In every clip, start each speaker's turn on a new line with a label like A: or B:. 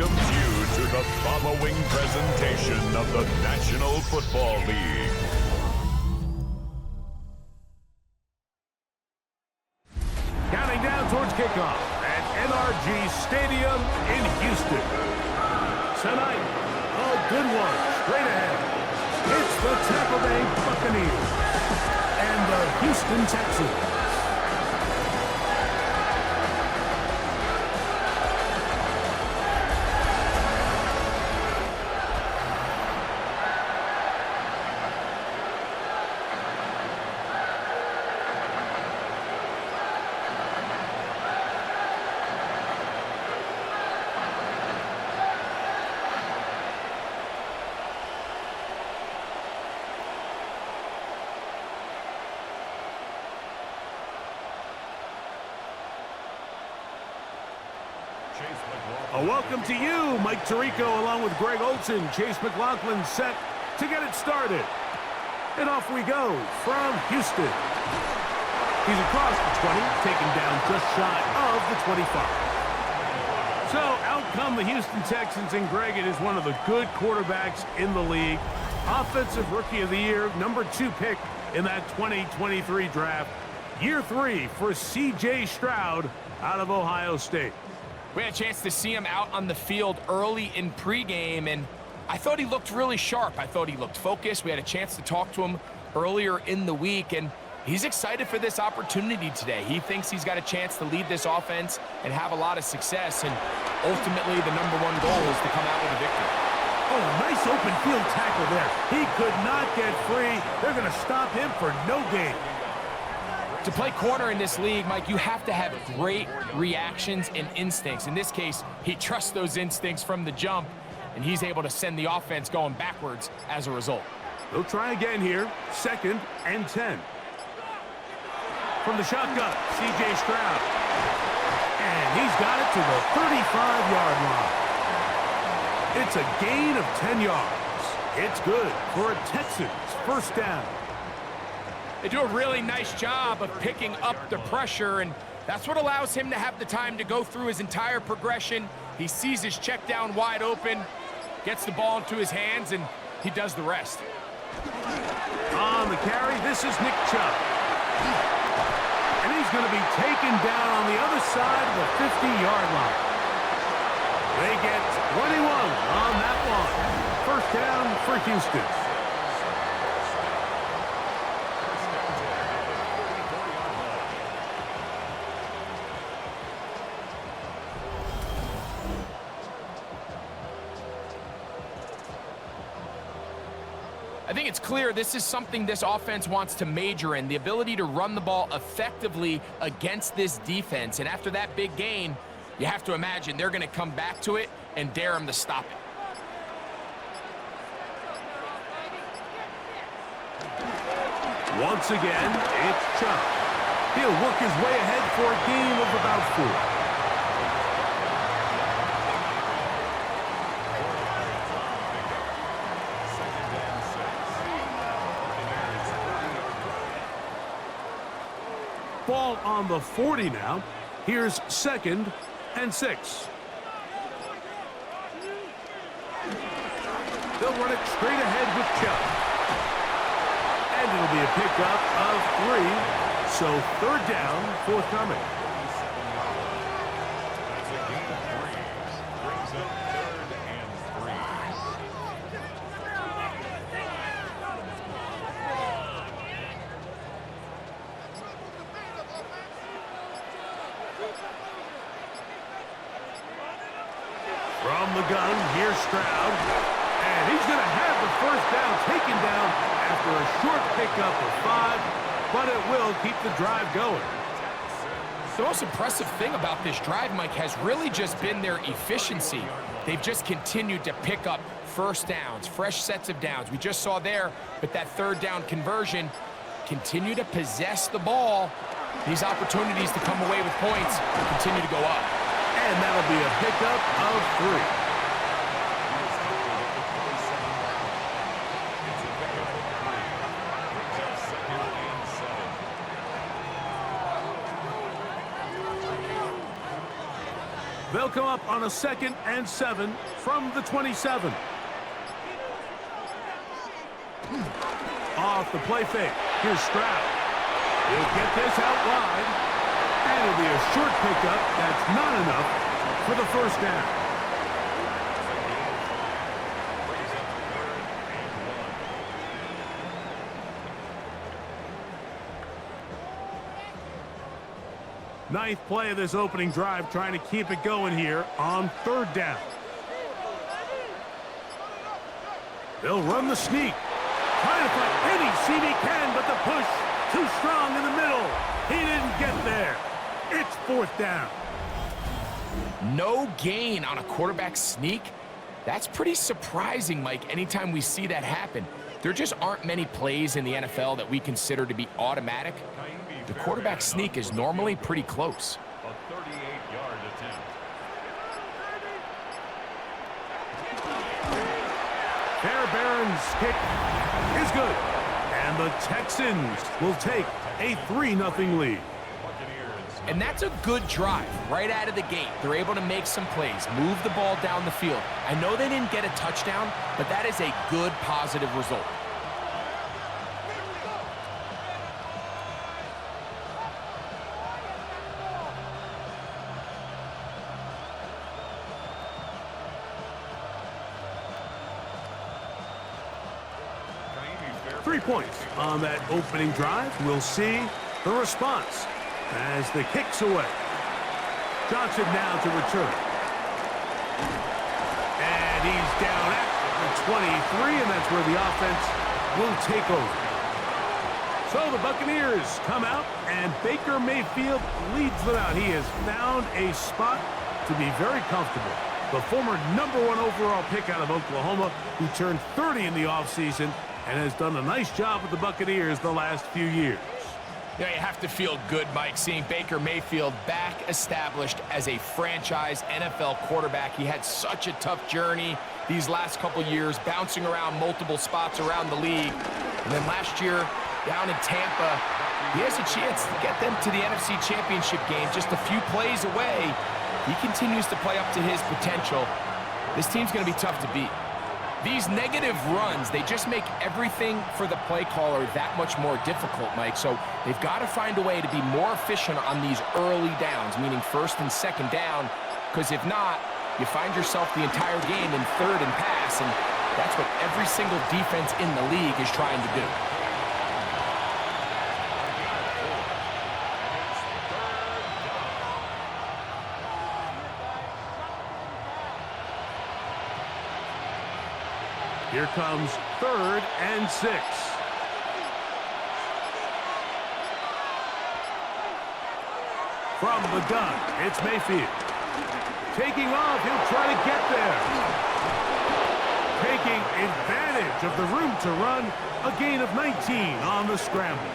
A: welcomes you to the following presentation of the National Football League.
B: Counting down towards kickoff at NRG Stadium in Houston. Tonight, a good one straight ahead. It's the Tampa Bay Buccaneers and the Houston Texans. A welcome to you, Mike Tirico, along with Greg Olson. Chase McLaughlin set to get it started. And off we go from Houston. He's across the 20, taken down just shy of the 25. So out come the Houston Texans, and Greg, it is one of the good quarterbacks in the league. Offensive Rookie of the Year, number 2 pick in that 2023 draft. Year 3 for C.J. Stroud out of Ohio State.
C: We had a chance to see him out on the field early in pregame, and I thought he looked really sharp. I thought he looked focused. We had a chance to talk to him earlier in the week, and he's excited for this opportunity today. He thinks he's got a chance to lead this offense and have a lot of success, and ultimately the #1 goal is to come out with a victory.
B: Oh, nice open field tackle there. He could not get free. They're going to stop him for no gain.
C: To play corner in this league, Mike, you have to have great reactions and instincts. In this case, he trusts those instincts from the jump, and he's able to send the offense going backwards as a result.
B: They'll try again here, 2nd and 10. From the shotgun, C.J. Stroud. And he's got it to the 35-yard line. It's a gain of 10 yards. It's good for a Texans first down.
C: They do a really nice job of picking up the pressure, and that's what allows him to have the time to go through his entire progression. He sees his check down wide open, gets the ball into his hands, and he does the rest.
B: On the carry, this is Nick Chubb. And he's going to be taken down on the other side of the 50-yard line. They get 21 on that one. First down for Houston.
C: I think it's clear this is something this offense wants to major in, the ability to run the ball effectively against this defense. And after that big gain, you have to imagine they're going to come back to it and dare him to stop it.
B: Once again, it's Chubb. He'll work his way ahead for a gain of about 4. Ball on the 40 now. Here's 2nd and 6. They'll run it straight ahead with Chubb. And it'll be a pickup of 3. So 3rd down, forthcoming. From the gun, here's Stroud. And he's going to have the first down taken down after a short pickup of 5, but it will keep the drive going.
C: The most impressive thing about this drive, Mike, has really just been their efficiency. They've just continued to pick up first downs, fresh sets of downs. We just saw there with that 3rd down conversion, continue to possess the ball. These opportunities to come away with points continue to go up.
B: And that'll be a pickup of 3. They'll come up on a 2nd and 7 from the 27. Off the play fake. Here's Stroud. He'll get this out wide. And it'll be a short pickup. That's not enough for the first down. Ninth play of this opening drive, trying to keep it going here on 3rd down. They'll run the sneak. Trying to find any seam he can, but the push too strong in the middle. He didn't get there. It's 4th down.
C: No gain on a quarterback sneak. That's pretty surprising, Mike, anytime we see that happen. There just aren't many plays in the NFL that we consider to be automatic. The quarterback sneak is normally pretty close.
A: A 38-yard attempt.
B: Fairbairn's kick is good. And the Texans will take a 3-0 lead.
C: And that's a good drive right out of the gate. They're able to make some plays, move the ball down the field. I know they didn't get a touchdown, but that is a good, positive result.
B: Three points on that opening drive. We'll see the response as the kick's away. Johnson now to return. And he's down at the 23, and that's where the offense will take over. So the Buccaneers come out, and Baker Mayfield leads them out. He has found a spot to be very comfortable. The former #1 overall pick out of Oklahoma, who turned 30 in the offseason and has done a nice job with the Buccaneers the last few years.
C: Yeah, you have to feel good, Mike, seeing Baker Mayfield back established as a franchise NFL quarterback. He had such a tough journey these last couple years, bouncing around multiple spots around the league. And then last year, down in Tampa, he has a chance to get them to the NFC Championship game just a few plays away. He continues to play up to his potential. This team's going to be tough to beat. These negative runs, they just make everything for the play caller that much more difficult, Mike. So they've got to find a way to be more efficient on these early downs, meaning 1st and 2nd down, because if not, you find yourself the entire game in 3rd and pass, and that's what every single defense in the league is trying to do.
B: Here comes 3rd and 6. From the gun, it's Mayfield. Taking off, he'll try to get there. Taking advantage of the room to run, a gain of 19 on the scramble.
A: A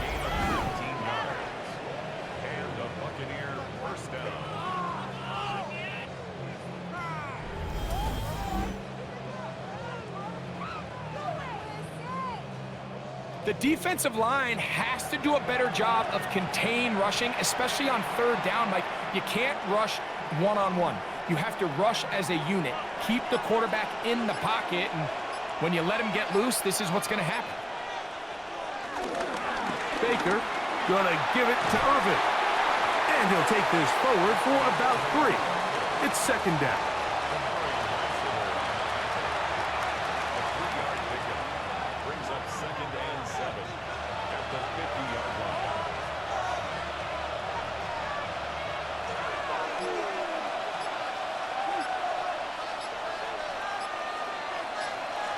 A: gain of 19 yards. And a Buccaneer first down.
C: The defensive line has to do a better job of contain rushing, especially on 3rd down. Like, you can't rush one-on-one. You have to rush as a unit. Keep the quarterback in the pocket, and when you let him get loose, this is what's going to happen.
B: Baker gonna give it to Irvin. And he'll take this forward for about 3. It's 2nd down.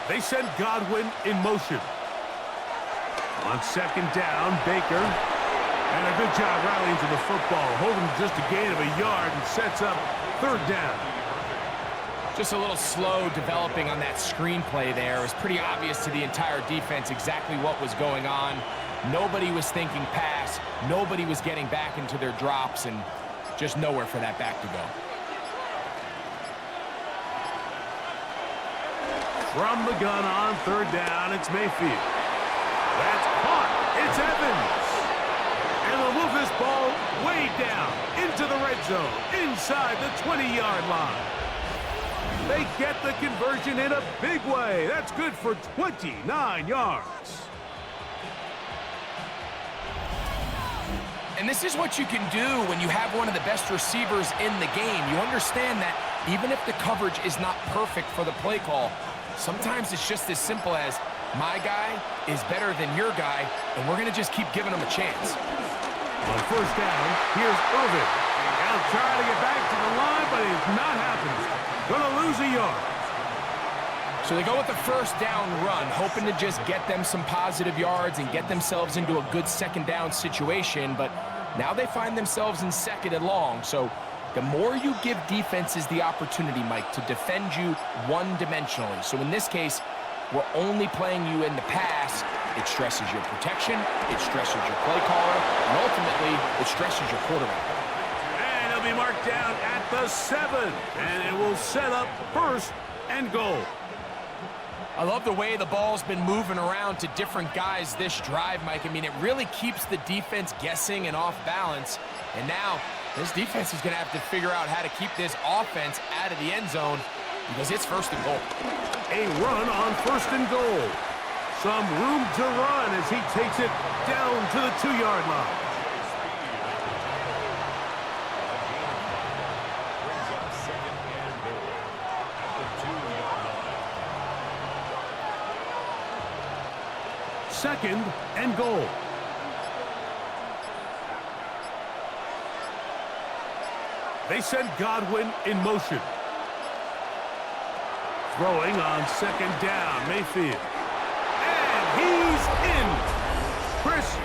B: They send Godwin in motion. On 2nd down, Baker. And a good job rallying to the football, holding just a gain of a yard and sets up 3rd down.
C: Just a little slow developing on that screenplay there. It was pretty obvious to the entire defense exactly what was going on. Nobody was thinking pass. Nobody was getting back into their drops, and just nowhere for that back to go.
B: From the gun on 3rd down, it's Mayfield. That's caught. It's Evans. And they'll move this ball way down into the red zone, inside the 20-yard line. They get the conversion in a big way. That's good for 29 yards.
C: And this is what you can do when you have one of the best receivers in the game. You understand that even if the coverage is not perfect for the play call, sometimes it's just as simple as, my guy is better than your guy, and we're going to just keep giving him a chance.
B: On first down, here's Irvin. He'll try to get back to the line, but it's not happening. Going to lose a yard.
C: So they go with the first down run, hoping to just get them some positive yards and get themselves into a good second down situation, but now they find themselves in second and long. So the more you give defenses the opportunity, Mike, to defend you one-dimensionally. So in this case, we're only playing you in the pass. It stresses your protection, it stresses your play caller, and ultimately, it stresses your quarterback.
B: And it'll be marked down at the 7, and it will set up first and goal.
C: I love the way the ball's been moving around to different guys this drive, Mike. I mean, it really keeps the defense guessing and off balance. And now, this defense is going to have to figure out how to keep this offense out of the end zone because it's first and goal.
B: A run on first and goal. Some room to run as he takes it down to the 2-yard line.
A: Brings up second and goal at the 2-yard line.
B: Second and goal. They send Godwin in motion. Throwing on second down, Mayfield. And he's in. Chris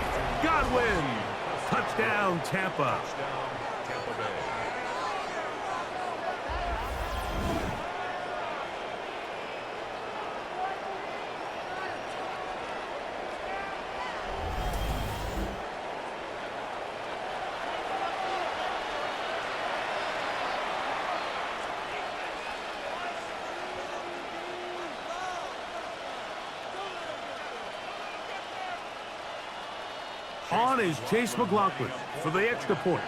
B: Godwin. Touchdown, Tampa.
A: Touchdown, Tampa Bay.
B: On is Chase McLaughlin for the extra point.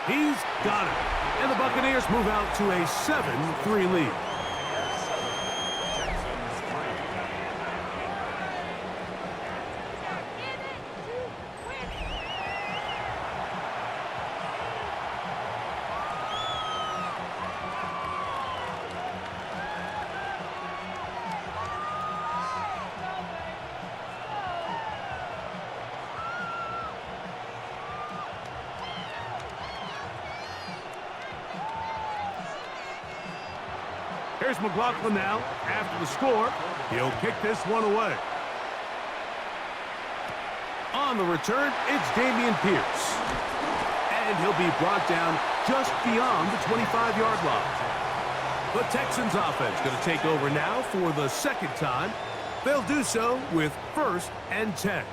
B: He's got it. And the Buccaneers move out to a 7-3 lead. Here's McLaughlin now. After the score, he'll kick this one away. On the return, it's Dameon Pierce. And he'll be brought down just beyond the 25-yard line. The Texans offense going to take over now for the second time. They'll do so with 1st and 10.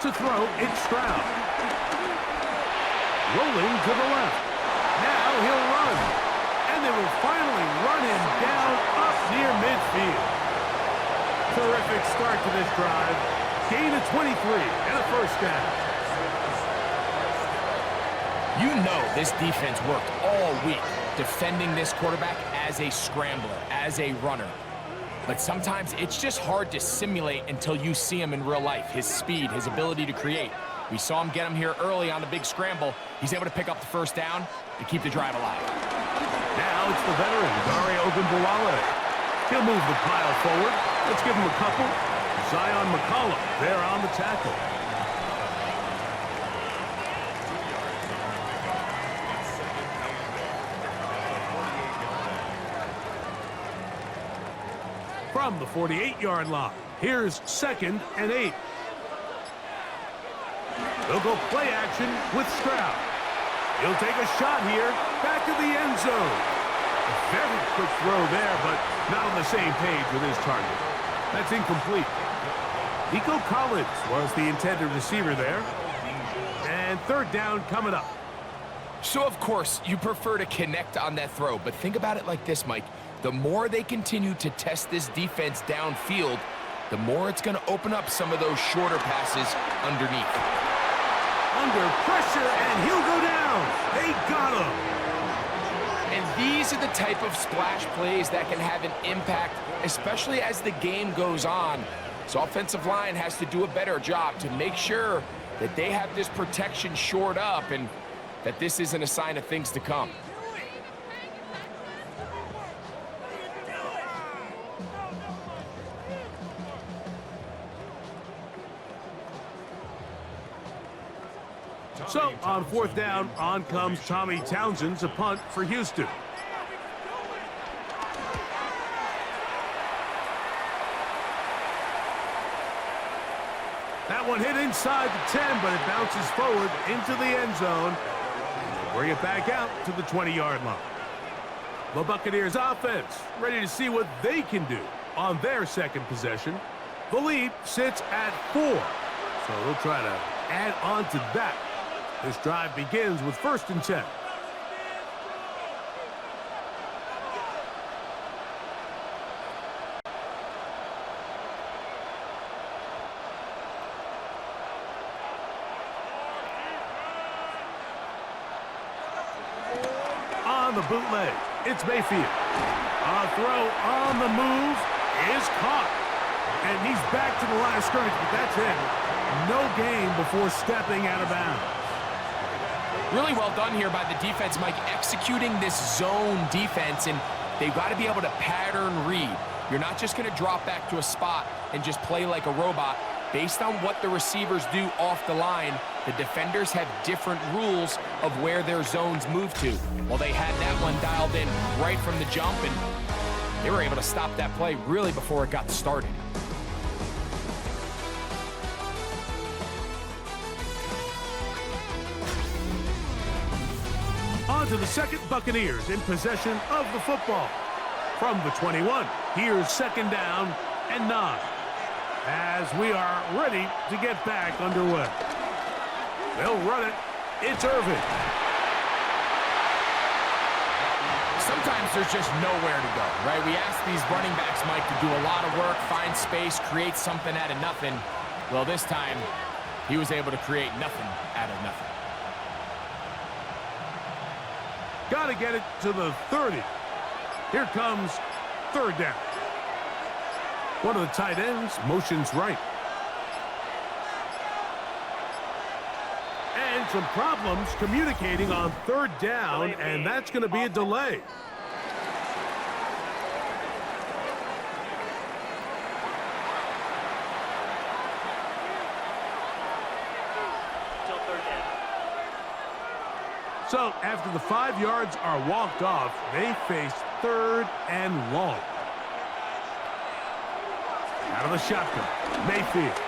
B: To throw, it's Stroud. Rolling to the left. Now he'll run. And they will finally run him down up near midfield. Terrific start to this drive. Gain of 23 and a first down.
C: You know this defense worked all week defending this quarterback as a scrambler, as a runner. But sometimes it's just hard to simulate until you see him in real life. His speed, his ability to create. We saw him get him here early on the big scramble. He's able to pick up the first down to keep the drive alive.
B: Now it's the veteran, Dare Ogunbowale. He'll move the pile forward. Let's give him a couple. Zion McCollum there on the tackle. From the 48-yard line, here's 2nd and 8. They'll go play action with Stroud. He'll take a shot here, back of the end zone. A very quick throw there, but not on the same page with his target. That's incomplete. Nico Collins was the intended receiver there. And third down coming up.
C: So, of course, you prefer to connect on that throw, but think about it like this, Mike. The more they continue to test this defense downfield, the more it's going to open up some of those shorter passes underneath.
B: Under pressure, and he'll go down. They got him.
C: And these are the type of splash plays that can have an impact, especially as the game goes on. So offensive line has to do a better job to make sure that they have this protection shored up and that this isn't a sign of things to come.
B: So, on fourth down, on comes Tommy Townsend to punt for Houston. That one hit inside the 10, but it bounces forward into the end zone. And they bring it back out to the 20-yard line. The Buccaneers offense ready to see what they can do on their second possession. The lead sits at 4, so they'll try to add on to that. This drive begins with 1st and 10. On the bootleg, it's Mayfield. A throw on the move is caught. And he's back to the line of scrimmage, but that's it. No gain before stepping out of bounds.
C: Really well done here by the defense, Mike, executing this zone defense, and they've got to be able to pattern read. You're not just going to drop back to a spot and just play like a robot. Based on what the receivers do off the line, the defenders have different rules of where their zones move to. Well, they had that one dialed in right from the jump, and they were able to stop that play really before it got started.
B: On to the second, Buccaneers in possession of the football. From the 21, here's 2nd down and 9. As we are ready to get back underway. They'll run it. It's Irvin.
C: Sometimes there's just nowhere to go, right? We ask these running backs, Mike, to do a lot of work, find space, create something out of nothing. Well, this time, he was able to create nothing out of nothing.
B: Got to get it to the 30. Here comes 3rd down. One of the tight ends motions right. And some problems communicating on 3rd down, and that's going to be a delay. So, after the 5 yards are walked off, they face 3rd and long. Out of the shotgun, Mayfield.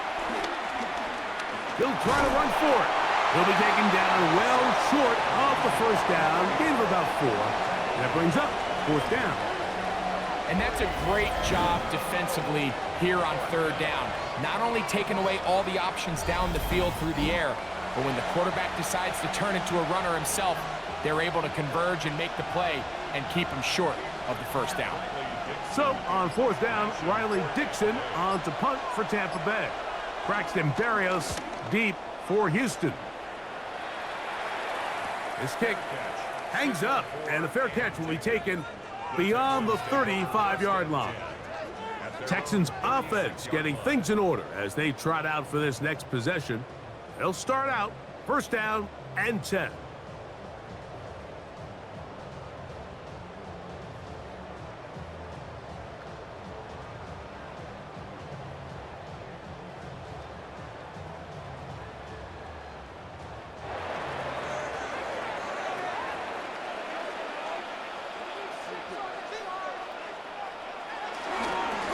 B: He'll try to run for it. He'll be taken down well short of the 1st down. Gain of about 4. That brings up 4th down.
C: And that's a great job defensively here on 3rd down. Not only taking away all the options down the field through the air, but when the quarterback decides to turn into a runner himself, they're able to converge and make the play and keep him short of the 1st down.
B: So, on 4th down, Riley Dixon on to punt for Tampa Bay. Braxton Berrios deep for Houston. This kick hangs up, and the fair catch will be taken beyond the 35-yard line. Texans offense getting things in order as they trot out for this next possession. They'll start out 1st down and 10.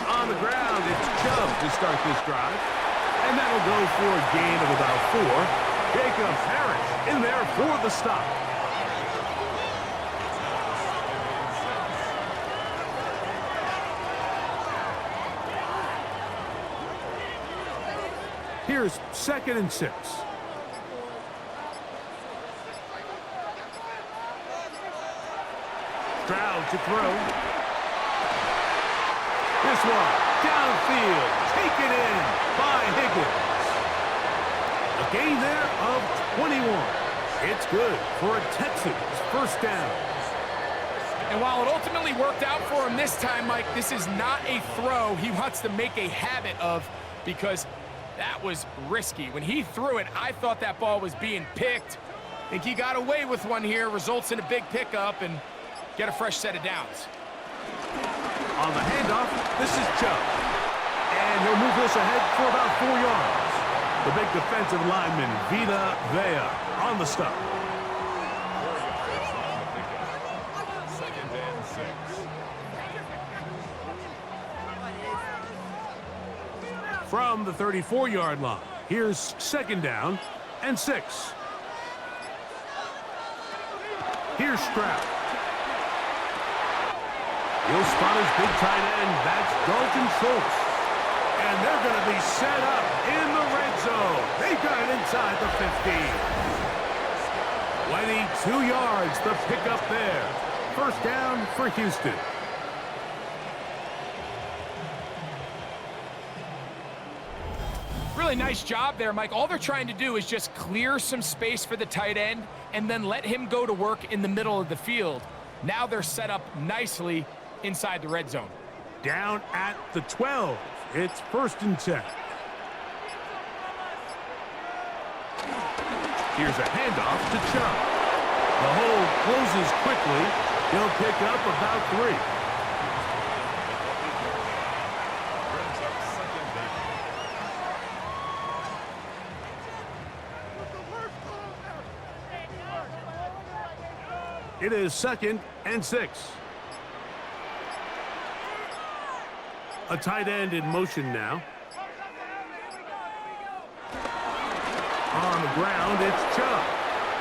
B: On the ground, it's Chubb to start this drive. And that'll go for a gain of about 4. Jacob Harris in there for the stop. Here's 2nd and 6. Stroud to throw. This one, downfield, taken in by Higgins. A gain there of 21. It's good for a Texans first down.
C: And while it ultimately worked out for him this time, Mike, this is not a throw he wants to make a habit of, because that was risky. When he threw it, I thought that ball was being picked. I think he got away with one here, results in a big pickup, and get a fresh set of downs.
B: On the handoff, this is Chubb. And he'll move this ahead for about 4 yards. The big defensive lineman, Vita Vea, on the stop.
A: 4 yards on the pickup. 2nd and 6.
B: From the 34-yard line, here's 2nd down and 6. Here's Stroud. He'll spot his big tight end. That's Dalton Schultz. And they're going to be set up in the red zone. They got it inside the 15. 22 yards, the pickup there. First down for Houston.
C: Really nice job there, Mike. All they're trying to do is just clear some space for the tight end and then let him go to work in the middle of the field. Now they're set up nicely inside the red zone.
B: Down at the 12. It's 1st and 10. Here's a handoff to Chubb. The hole closes quickly. He'll pick up about 3.
A: Brings up 2nd down.
B: It is 2nd and 6. A tight end in motion now. On the ground, it's Chubb.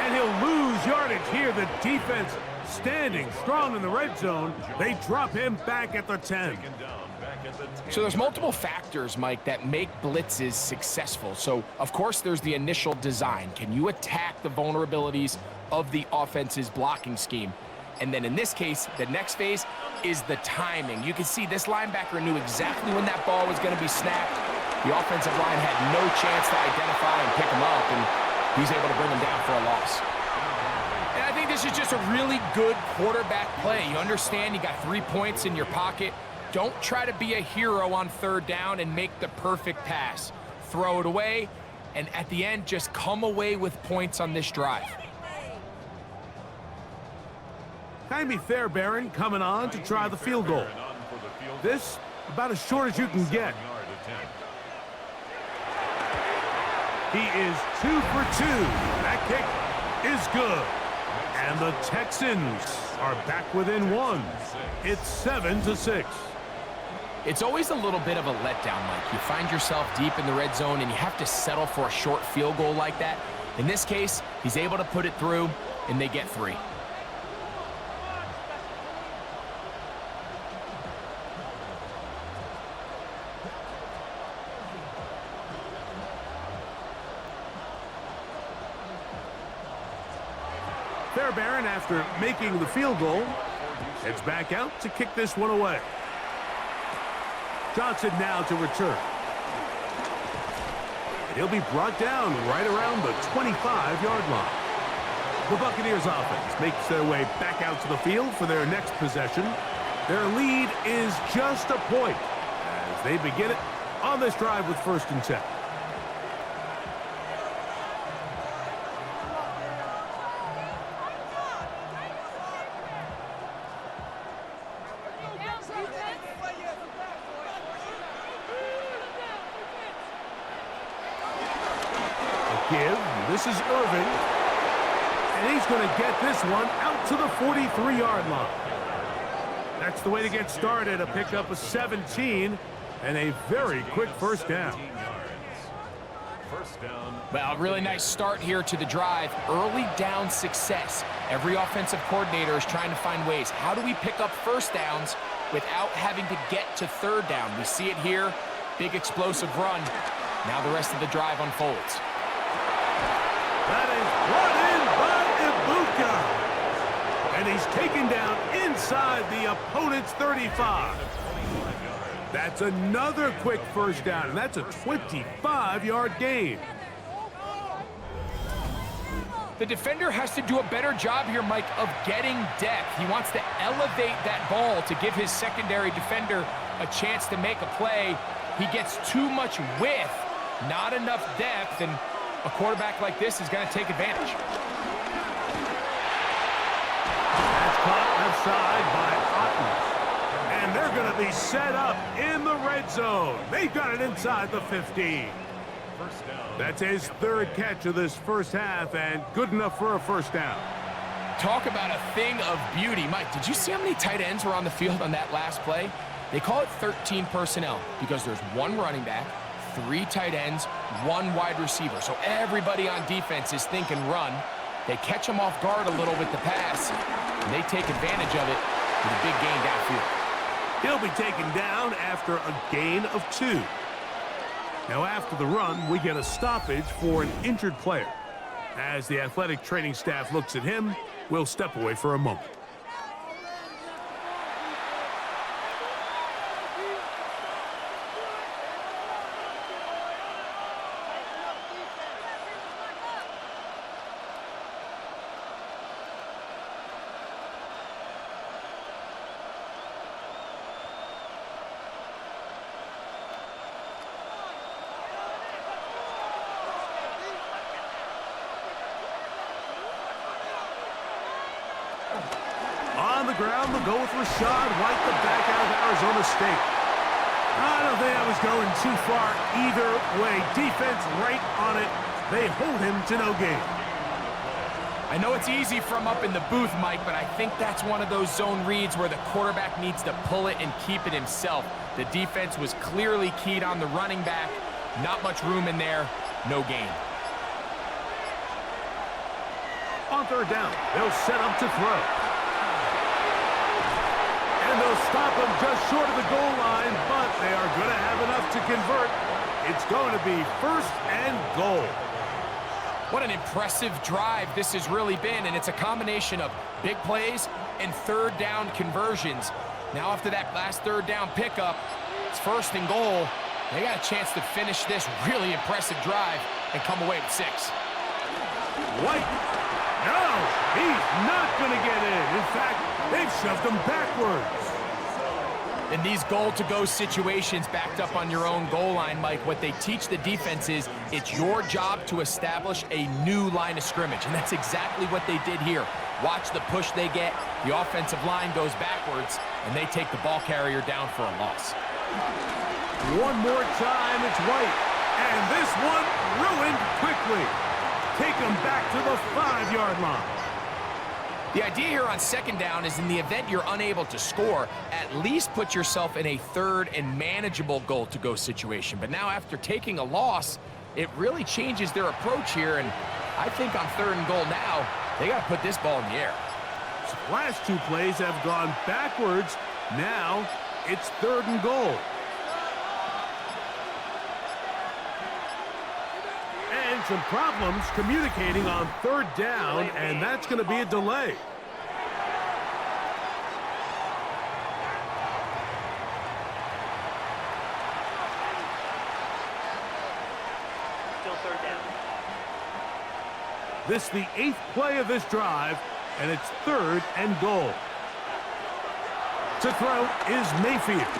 B: And he'll lose yardage here. The defense standing strong in the red zone. They drop him back at the 10.
A: Taken down back at the 10.
C: So there's multiple factors, Mike, that make blitzes successful. So, of course, there's the initial design. Can you attack the vulnerabilities of the offense's blocking scheme? And then in this case, the next phase is the timing. You can see this linebacker knew exactly when that ball was going to be snapped. The offensive line had no chance to identify and pick him up, and he's able to bring him down for a loss. And I think this is just a really good quarterback play. You understand you got 3 points in your pocket. Don't try to be a hero on 3rd down and make the perfect pass. Throw it away, and at the end, just come away with points on this drive.
B: Jaime Fairbairn coming on to try the field goal. This, about as short as you can get. He is 2 for 2. That kick is good. And the Texans are back within 1. It's 7-6.
C: It's always a little bit of a letdown, Mike. You find yourself deep in the red zone and you have to settle for a short field goal like that. In this case, he's able to put it through, and they get 3.
B: Fairbairn, after making the field goal, heads back out to kick this one away. Johnson now to return. And he'll be brought down right around the 25-yard line. The Buccaneers offense makes their way back out to the field for their next possession. Their lead is just a point as they begin it on this drive with 1st and 10. Give. This is Irving. And he's going to get this one out to the 43-yard line. That's the way to get started. A pickup of 17 and a very quick first down.
C: Well, a really nice start here to the drive. Early down success. Every offensive coordinator is trying to find ways. How do we pick up first downs without having to get to 3rd down? We see it here. Big explosive run. Now the rest of the drive unfolds.
B: That is brought in by Ibuka. And he's taken down inside the opponent's 35. That's another quick first down, and that's a 25-yard gain.
C: The defender has to do a better job here, Mike, of getting depth. He wants to elevate that ball to give his secondary defender a chance to make a play. He gets too much width, not enough depth, and a quarterback like this is going to take advantage.
B: That's caught left side by Otten. And they're going to be set up in the red zone. They've got it inside the 15. That's his third catch of this first half, and good enough for a first down.
C: Talk about a thing of beauty. Mike, did you see how many tight ends were on the field on that last play? They call it 13 personnel because there's one running back, 3 tight ends, 1 wide receiver. So everybody on defense is thinking run. They catch him off guard a little with the pass, and they take advantage of it with a big gain downfield.
B: He'll be taken down after a gain of 2. Now after the run, we get a stoppage for an injured player. As the athletic training staff looks at him, we'll step away for a moment. On the ground, they'll go with Rashad White, the back out of Arizona State. I don't think I was going too far either way. Defense right on it. They hold him to no gain.
C: I know it's easy from up in the booth, Mike, but I think that's one of those zone reads where the quarterback needs to pull it and keep it himself. The defense was clearly keyed on the running back. Not much room in there. No gain.
B: On third down, they'll set up to throw. And they'll stop him just short of the goal line, but they are going to have enough to convert. It's going to be first and goal.
C: What an impressive drive this has really been, and it's a combination of big plays and third down conversions. Now after that last third down pickup, it's first and goal. They got a chance to finish this really impressive drive and come away with 6.
B: White. No, he's not going to get in. In fact, they've shoved him backwards.
C: In these goal-to-go situations backed up on your own goal line, Mike, what they teach the defense is it's your job to establish a new line of scrimmage, and that's exactly what they did here. Watch the push they get. The offensive line goes backwards, and they take the ball carrier down for a loss.
B: One more time, it's White. And this one ruined quickly. Take him back to the 5-yard line.
C: The idea here on second down is in the event you're unable to score, at least put yourself in a third and manageable goal-to-go situation. But now after taking a loss, it really changes their approach here, and I think on third and goal now, they got to put this ball in the air.
B: Last 2 plays have gone backwards. Now it's third and goal. And some problems communicating on third down, and that's going to be a delay.
D: Still third down.
B: This is the 8th play of this drive, and it's third and goal. To throw is Mayfield.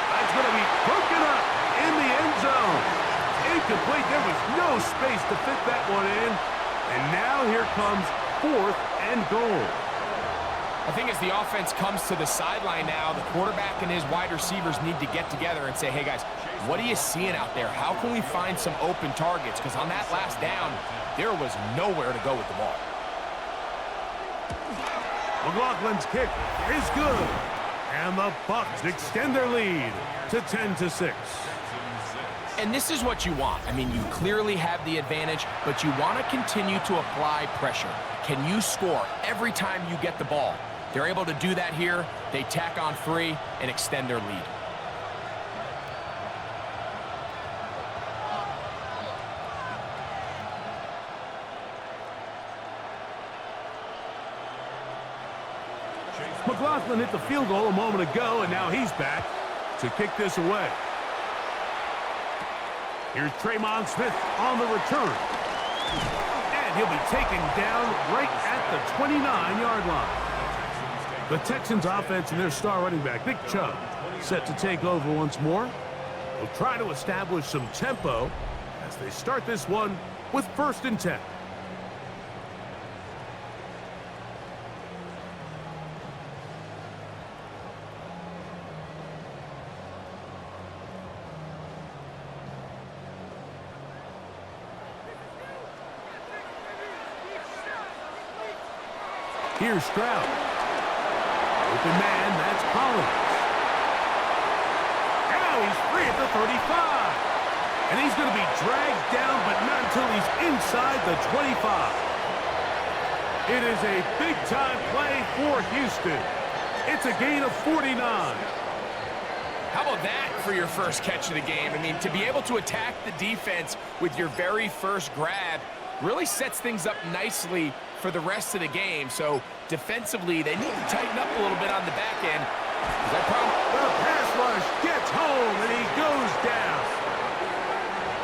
B: That's going to be broken up in the end zone. Incomplete. There was no space to fit that one in. And now here comes 4th and goal.
C: I think as the offense comes to the sideline now, the quarterback and his wide receivers need to get together and say, hey guys, what are you seeing out there? How can we find some open targets? Because on that last down, there was nowhere to go with the ball.
B: McLaughlin's kick is good. And the Bucs extend their lead to 10-6.
C: And this is what you want. I mean, you clearly have the advantage, but you want to continue to apply pressure. Can you score every time you get the ball? They're able to do that here. They tack on 3 and extend their lead.
B: McLaughlin hit the field goal a moment ago, and now he's back to kick this away. Here's Tremon Smith on the return. And he'll be taken down right at the 29-yard line. The Texans offense and their star running back, Nick Chubb, set to take over once more. They'll try to establish some tempo as they start this one with 1st and 10. Here's Stroud. Open man, that's Collins. Now he's free at the 35. And he's going to be dragged down, but not until he's inside the 25. It is a big-time play for Houston. It's a gain of 49.
C: How about that for your first catch of the game? I mean, to be able to attack the defense with your very first grab really sets things up nicely for the rest of the game. So defensively, they need to tighten up a little bit on the back end.
B: The pass rush gets home, and he goes down.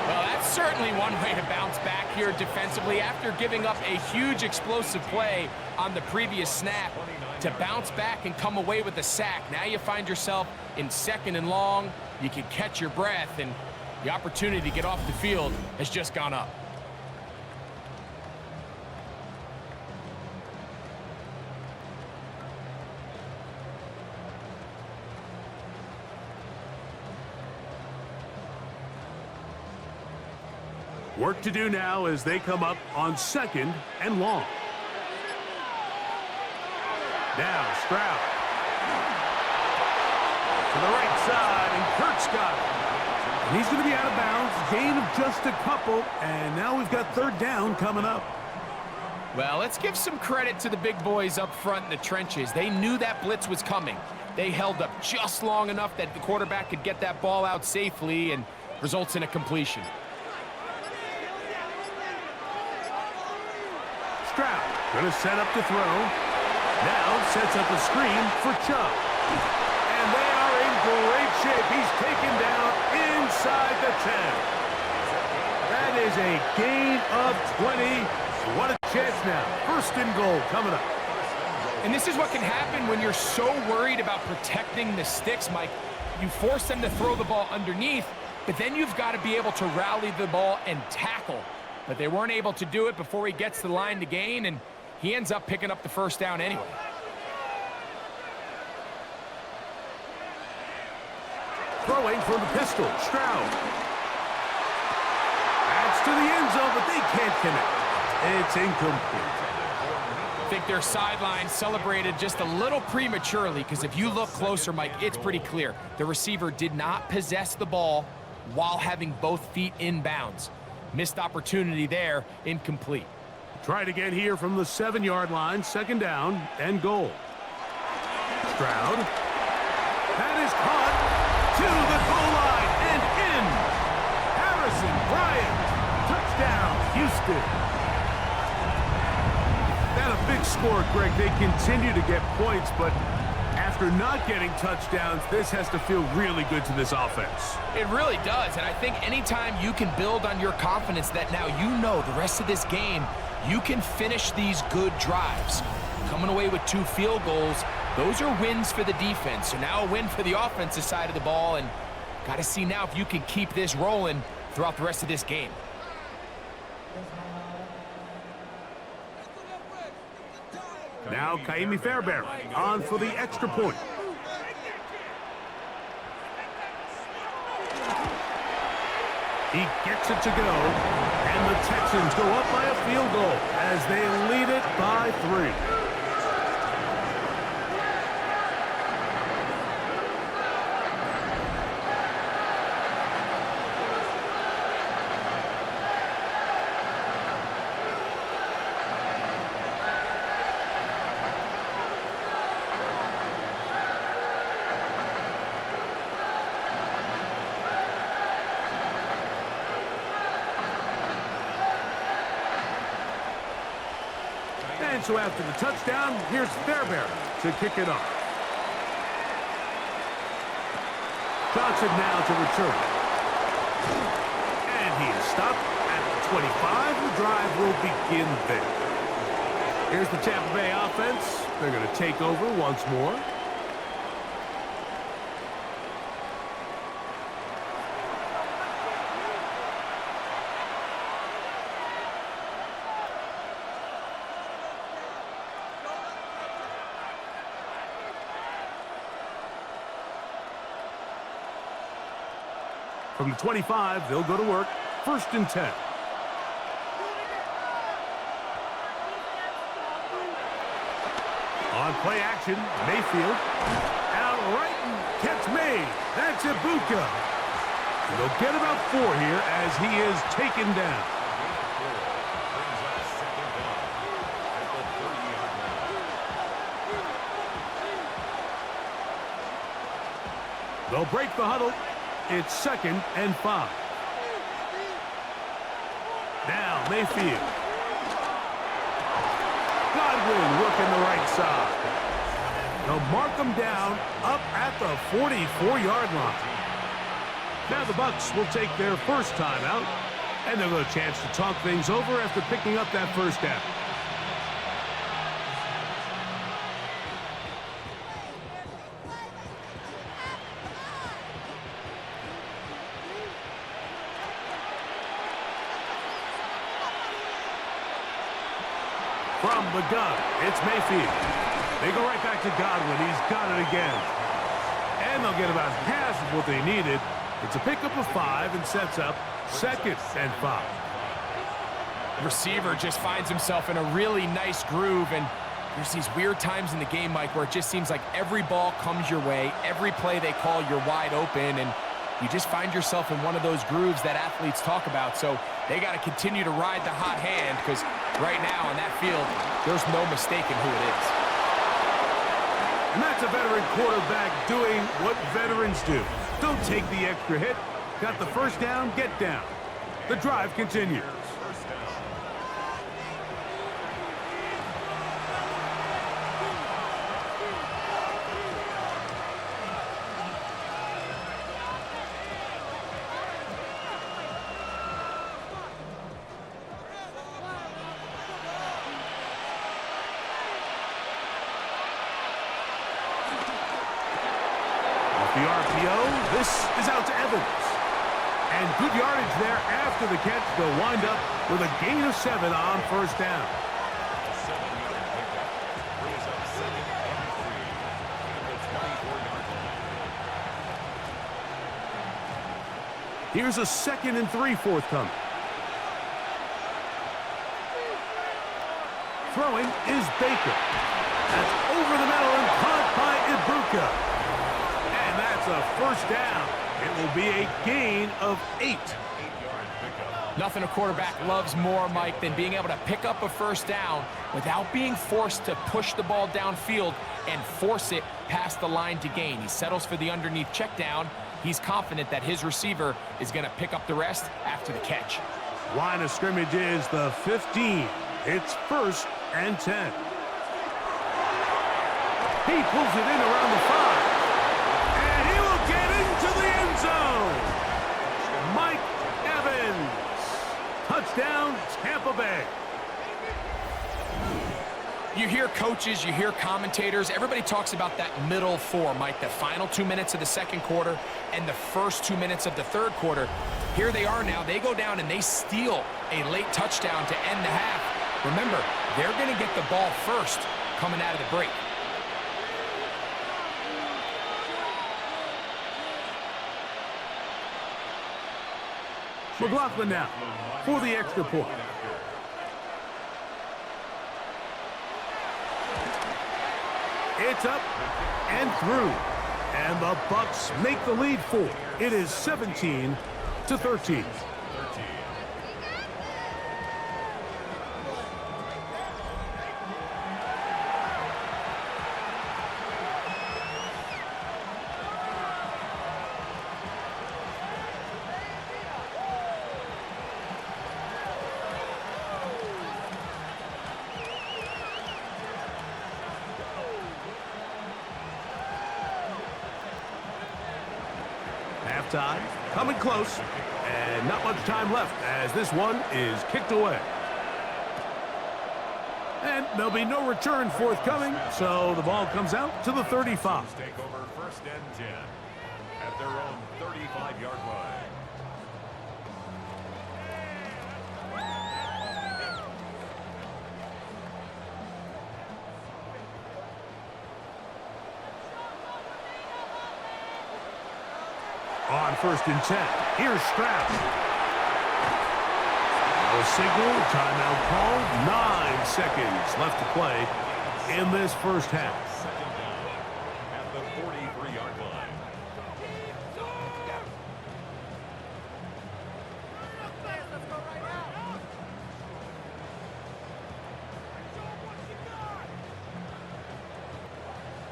C: Well, that's certainly one way to bounce back here defensively after giving up a huge explosive play on the previous snap. To bounce back and come away with a sack. Now you find yourself in 2nd and long. You can catch your breath, and the opportunity to get off the field has just gone up.
B: Work to do now as they come up on 2nd and long. Now Stroud. To the right side, and Kurt's got it. And he's going to be out of bounds. Gain of just a couple, and now we've got 3rd down coming up.
C: Well, let's give some credit to the big boys up front in the trenches. They knew that blitz was coming. They held up just long enough that the quarterback could get that ball out safely and results in a completion.
B: Stroud going to set up to throw. Now sets up a screen for Chubb. And they are in great shape. He's taken down inside the 10. That is a gain of 20. What a chance now. 1st and goal coming up.
C: And this is what can happen when you're so worried about protecting the sticks, Mike. You force them to throw the ball underneath, but then you've got to be able to rally the ball and tackle. But they weren't able to do it before he gets to the line to gain, and he ends up picking up the 1st down anyway.
B: Throwing from the pistol, Stroud. Adds to the end zone, but they can't connect. It's incomplete.
C: I think their sideline celebrated just a little prematurely, because if you look closer, Mike, it's pretty clear. The receiver did not possess the ball while having both feet in bounds. Missed opportunity there, incomplete.
B: Tried again here from the 7-yard line, 2nd down and goal. Stroud. That is caught to the goal line and in. Harrison Bryant. Touchdown, Houston. That a big score, Greg. They continue to get points, but after not getting touchdowns, this has to feel really good to this offense.
C: It really does, and I think anytime you can build on your confidence that now you know the rest of this game, you can finish these good drives. Coming away with 2 field goals, those are wins for the defense. So now a win for the offensive side of the ball, and got to see now if you can keep this rolling throughout the rest of this game.
B: Now Kaimi Fairbairn on for the extra point. He gets it to go, and the Texans go up by a field goal as they lead it by 3. And so after the touchdown, here's Fairbairn to kick it off. Johnson now to return. And he is stopped at the 25. The drive will begin there. Here's the Tampa Bay offense. They're going to take over once more. From the 25, they'll go to work. 1st and 10. On play action, Mayfield. Out right and catch made. That's Ibuka. And they'll get about 4 here as he is taken down.
A: Brings up 2nd down at the 30-yard line.
B: They'll break the huddle. It's 2nd and 5. Now Mayfield. Godwin working the right side. They'll mark them down up at the 44-yard line. Now the Bucs will take their first timeout, and they'll get a chance to talk things over after picking up that first down. From the gun, it's Mayfield. They go right back to Godwin. He's got it again. And they'll get about half of what they needed. It's a pickup of 5 and sets up 2nd and 5.
C: Receiver just finds himself in a really nice groove, and there's these weird times in the game, Mike, where it just seems like every ball comes your way. Every play they call, you're wide open, and you just find yourself in one of those grooves that athletes talk about. So they got to continue to ride the hot hand, because right now on that field, there's no mistaking who it is.
B: And that's a veteran quarterback doing what veterans do. Don't take the extra hit. Got the first down, get down. The drive continues.
A: First down.
B: The RPO, this is out to Evans. And good yardage there after the catch. They'll wind up with a gain of 7 on first down.
A: A 7-yard pickup brings up 2nd and 3 at the 24-yard line.
B: Here's a 2nd and 3 forthcoming. Throwing is Baker. That's over the middle and caught by Ibuka. That's a first down. It will be a gain of 8.
A: 8-yard pickup.
C: Nothing a quarterback loves more, Mike, than being able to pick up a first down without being forced to push the ball downfield and force it past the line to gain. He settles for the underneath check down. He's confident that his receiver is going to pick up the rest after the catch.
B: Line of scrimmage is the 15. It's 1st and 10. He pulls it in around the 5. To the end zone. Mike Evans. Touchdown, Tampa Bay.
C: You hear coaches, you hear commentators, everybody talks about that middle 4, Mike, the final 2 minutes of the second quarter and the first 2 minutes of the third quarter. Here they are now. They go down and they steal a late touchdown to end the half. Remember, they're going to get the ball first coming out of the break.
B: McLaughlin now for the extra point. It's up and through. And the Bucs make the lead 4. It is 17-13. Halftime, coming close, and not much time left as this one is kicked away. And there'll be no return forthcoming, so the ball comes out to the 35.
A: Take over 1st and 10 at their own 35-yard line.
B: On 1st and 10, here's Stroud. A signal, timeout called. 9 seconds left to play in this first half.
A: 2nd down at the 43-yard line.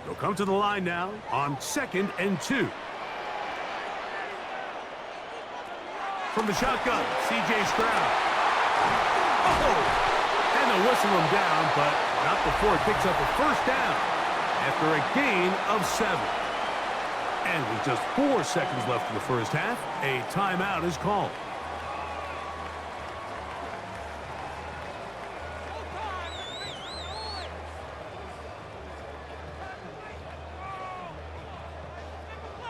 B: They'll come to the line now on 2nd and 2. From the shotgun, C.J. Stroud. Oh! And they'll whistle him down, but not before it picks up a first down after a gain of 7. And with just 4 seconds left in the first half, a timeout is called.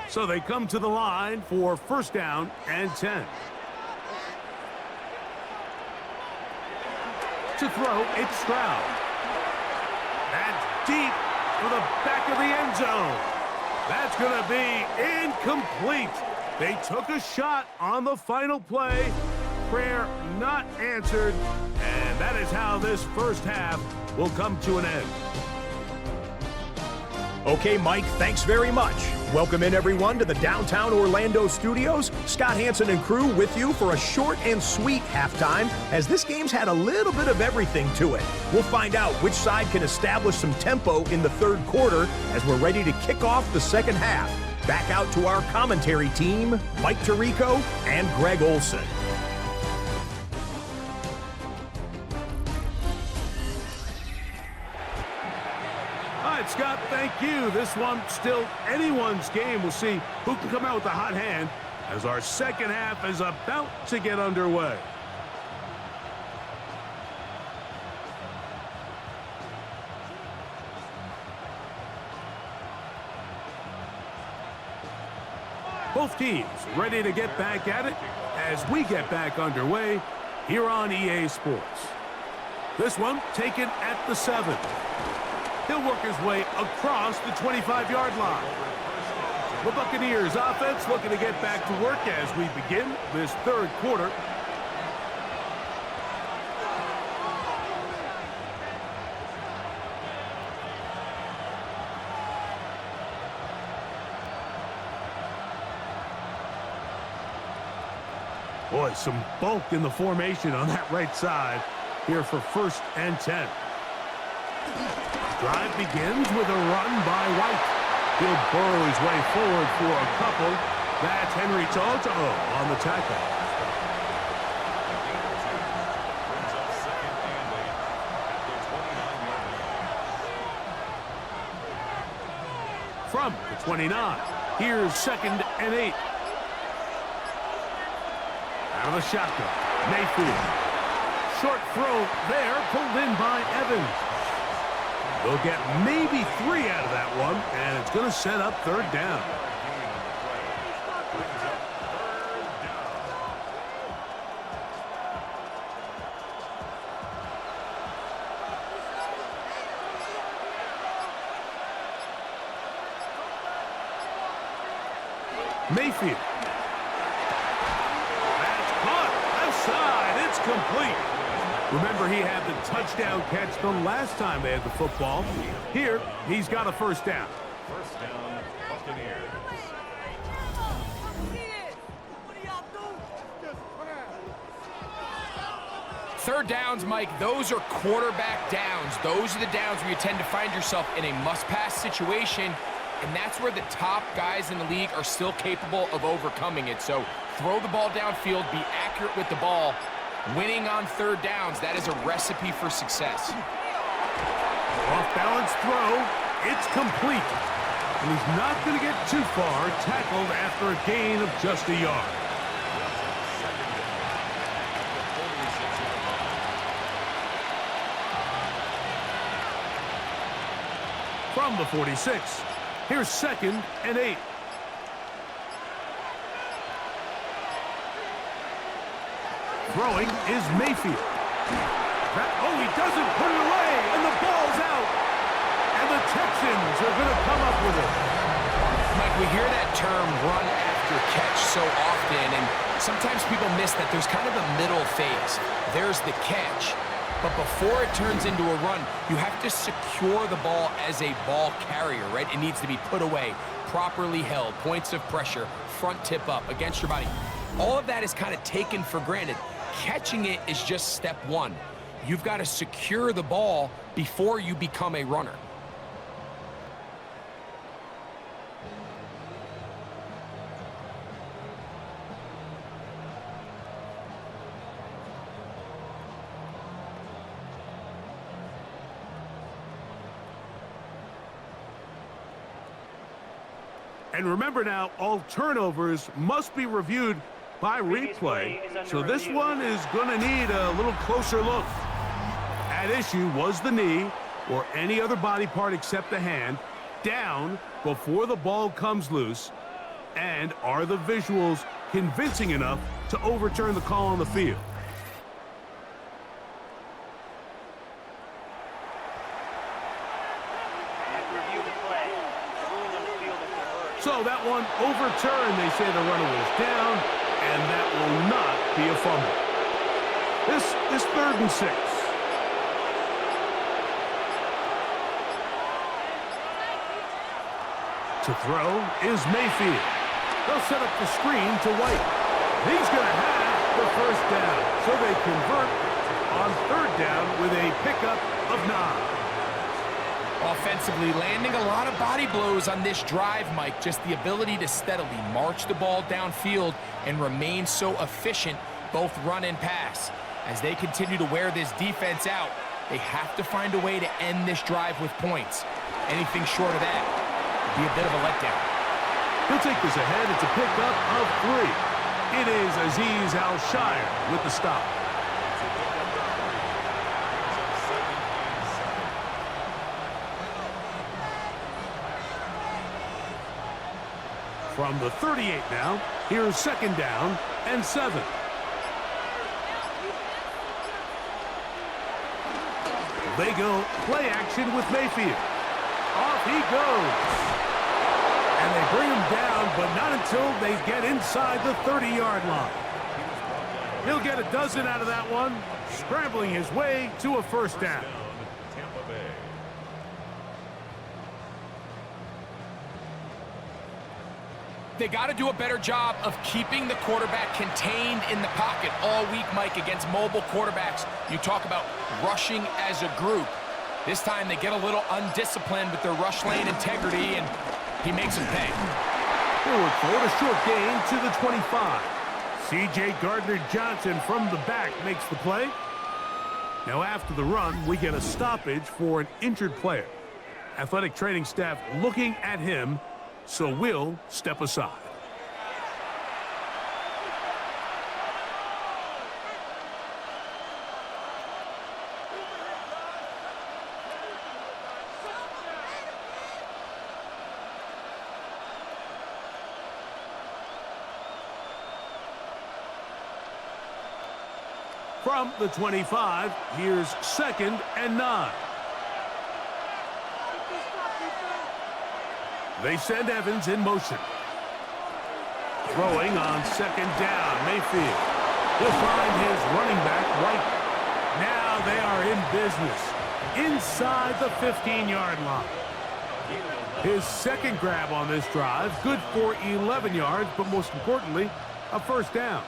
B: So they come to the line for 1st down and 10. To throw, it's Stroud. That's deep for the back of the end zone. That's going to be incomplete. They took a shot on the final play. Prayer not answered. And that is how this first half will come to an end.
E: Okay, Mike, thanks very much. Welcome in, everyone, to the downtown Orlando studios. Scott Hansen and crew with you for a short and sweet halftime, as this game's had a little bit of everything to it. We'll find out which side can establish some tempo in the 3rd quarter as we're ready to kick off the 2nd half. Back out to our commentary team, Mike Tirico and Greg Olson.
B: Scott, thank you. This one still anyone's game. We'll see who can come out with the hot hand as our 2nd half is about to get underway. Both teams ready to get back at it as we get back underway here on EA Sports. This one taken at the 7. He'll work his way across the 25-yard line. The Buccaneers offense looking to get back to work as we begin this 3rd quarter. Boy, some bulk in the formation on that right side here for 1st and 10. Drive begins with a run by White. He'll burrow his way forward for a couple. That's Henry Toto on the tackle.
A: Brings up 2nd and 8 at the 29-yard line.
B: From the 29, here's 2nd and 8. Out of the shotgun, Mayfield. Short throw there, pulled in by Evans. They'll get maybe 3 out of that one, and it's going to set up 3rd down.
A: Brings up 3rd down.
B: Mayfield. That's caught. Left side. It's complete. Remember, he had the touchdown catch the last time they had the football. Here, he's got a 1st down.
A: 1st down, Buccaneers.
C: Third downs, Mike, those are quarterback downs. Those are the downs where you tend to find yourself in a must-pass situation, and that's where the top guys in the league are still capable of overcoming it. So throw the ball downfield, be accurate with the ball. Winning on 3rd downs, that is a recipe for success.
B: Off-balance throw. It's complete. And he's not going to get too far, tackled after a gain of just a yard. From the 46, here's 2nd and 8. Throwing is Mayfield. He doesn't put it away, and the ball's out. And the Texans are going to come up with it.
C: Mike, we hear that term run after catch so often, and sometimes people miss that there's kind of a middle phase. There's the catch, but before it turns into a run, you have to secure the ball as a ball carrier, right? It needs to be put away, properly held, points of pressure, front tip up against your body. All of that is kind of taken for granted. Catching it is just step one. You've got to secure the ball before you become a runner.
B: And remember now, all turnovers must be reviewed by replay, so this one is going to need a little closer look. At issue was the knee, or any other body part except the hand, down before the ball comes loose, and are the visuals convincing enough to overturn the call on the field? So that one overturned. They say the runner was down, and that will not be a fumble. This is 3rd and 6. To throw is Mayfield. They'll set up the screen to White. He's going to have the 1st down, so they convert on 3rd down with a pickup of 9.
C: Offensively, landing a lot of body blows on this drive, Mike. Just the ability to steadily march the ball downfield and remain so efficient, both run and pass. As they continue to wear this defense out, they have to find a way to end this drive with points. Anything short of that would be a bit of a letdown.
B: He'll take this ahead. It's a pickup of 3. It is Azeez Al-Shire with the stop. From the 38 now, here's 2nd down and 7. They go play action with Mayfield. Off he goes. And they bring him down, but not until they get inside the 30-yard line. He'll get a dozen out of that one, scrambling his way to a 1st down.
C: They got to do a better job of keeping the quarterback contained in the pocket all week, Mike, against mobile quarterbacks. You talk about rushing as a group. This time they get a little undisciplined with their rush lane integrity, and he makes them pay.
B: He'll look forward, a short gain to the 25. C.J. Gardner-Johnson from the back makes the play. Now after the run, we get a stoppage for an injured player. Athletic training staff looking at him, so we'll step aside. From the 25, here's 2nd and 9. They send Evans in motion. Throwing on 2nd down, Mayfield. He'll find his running back, White. Now they are in business inside the 15-yard line. His 2nd grab on this drive, good for 11 yards, but most importantly, a 1st down.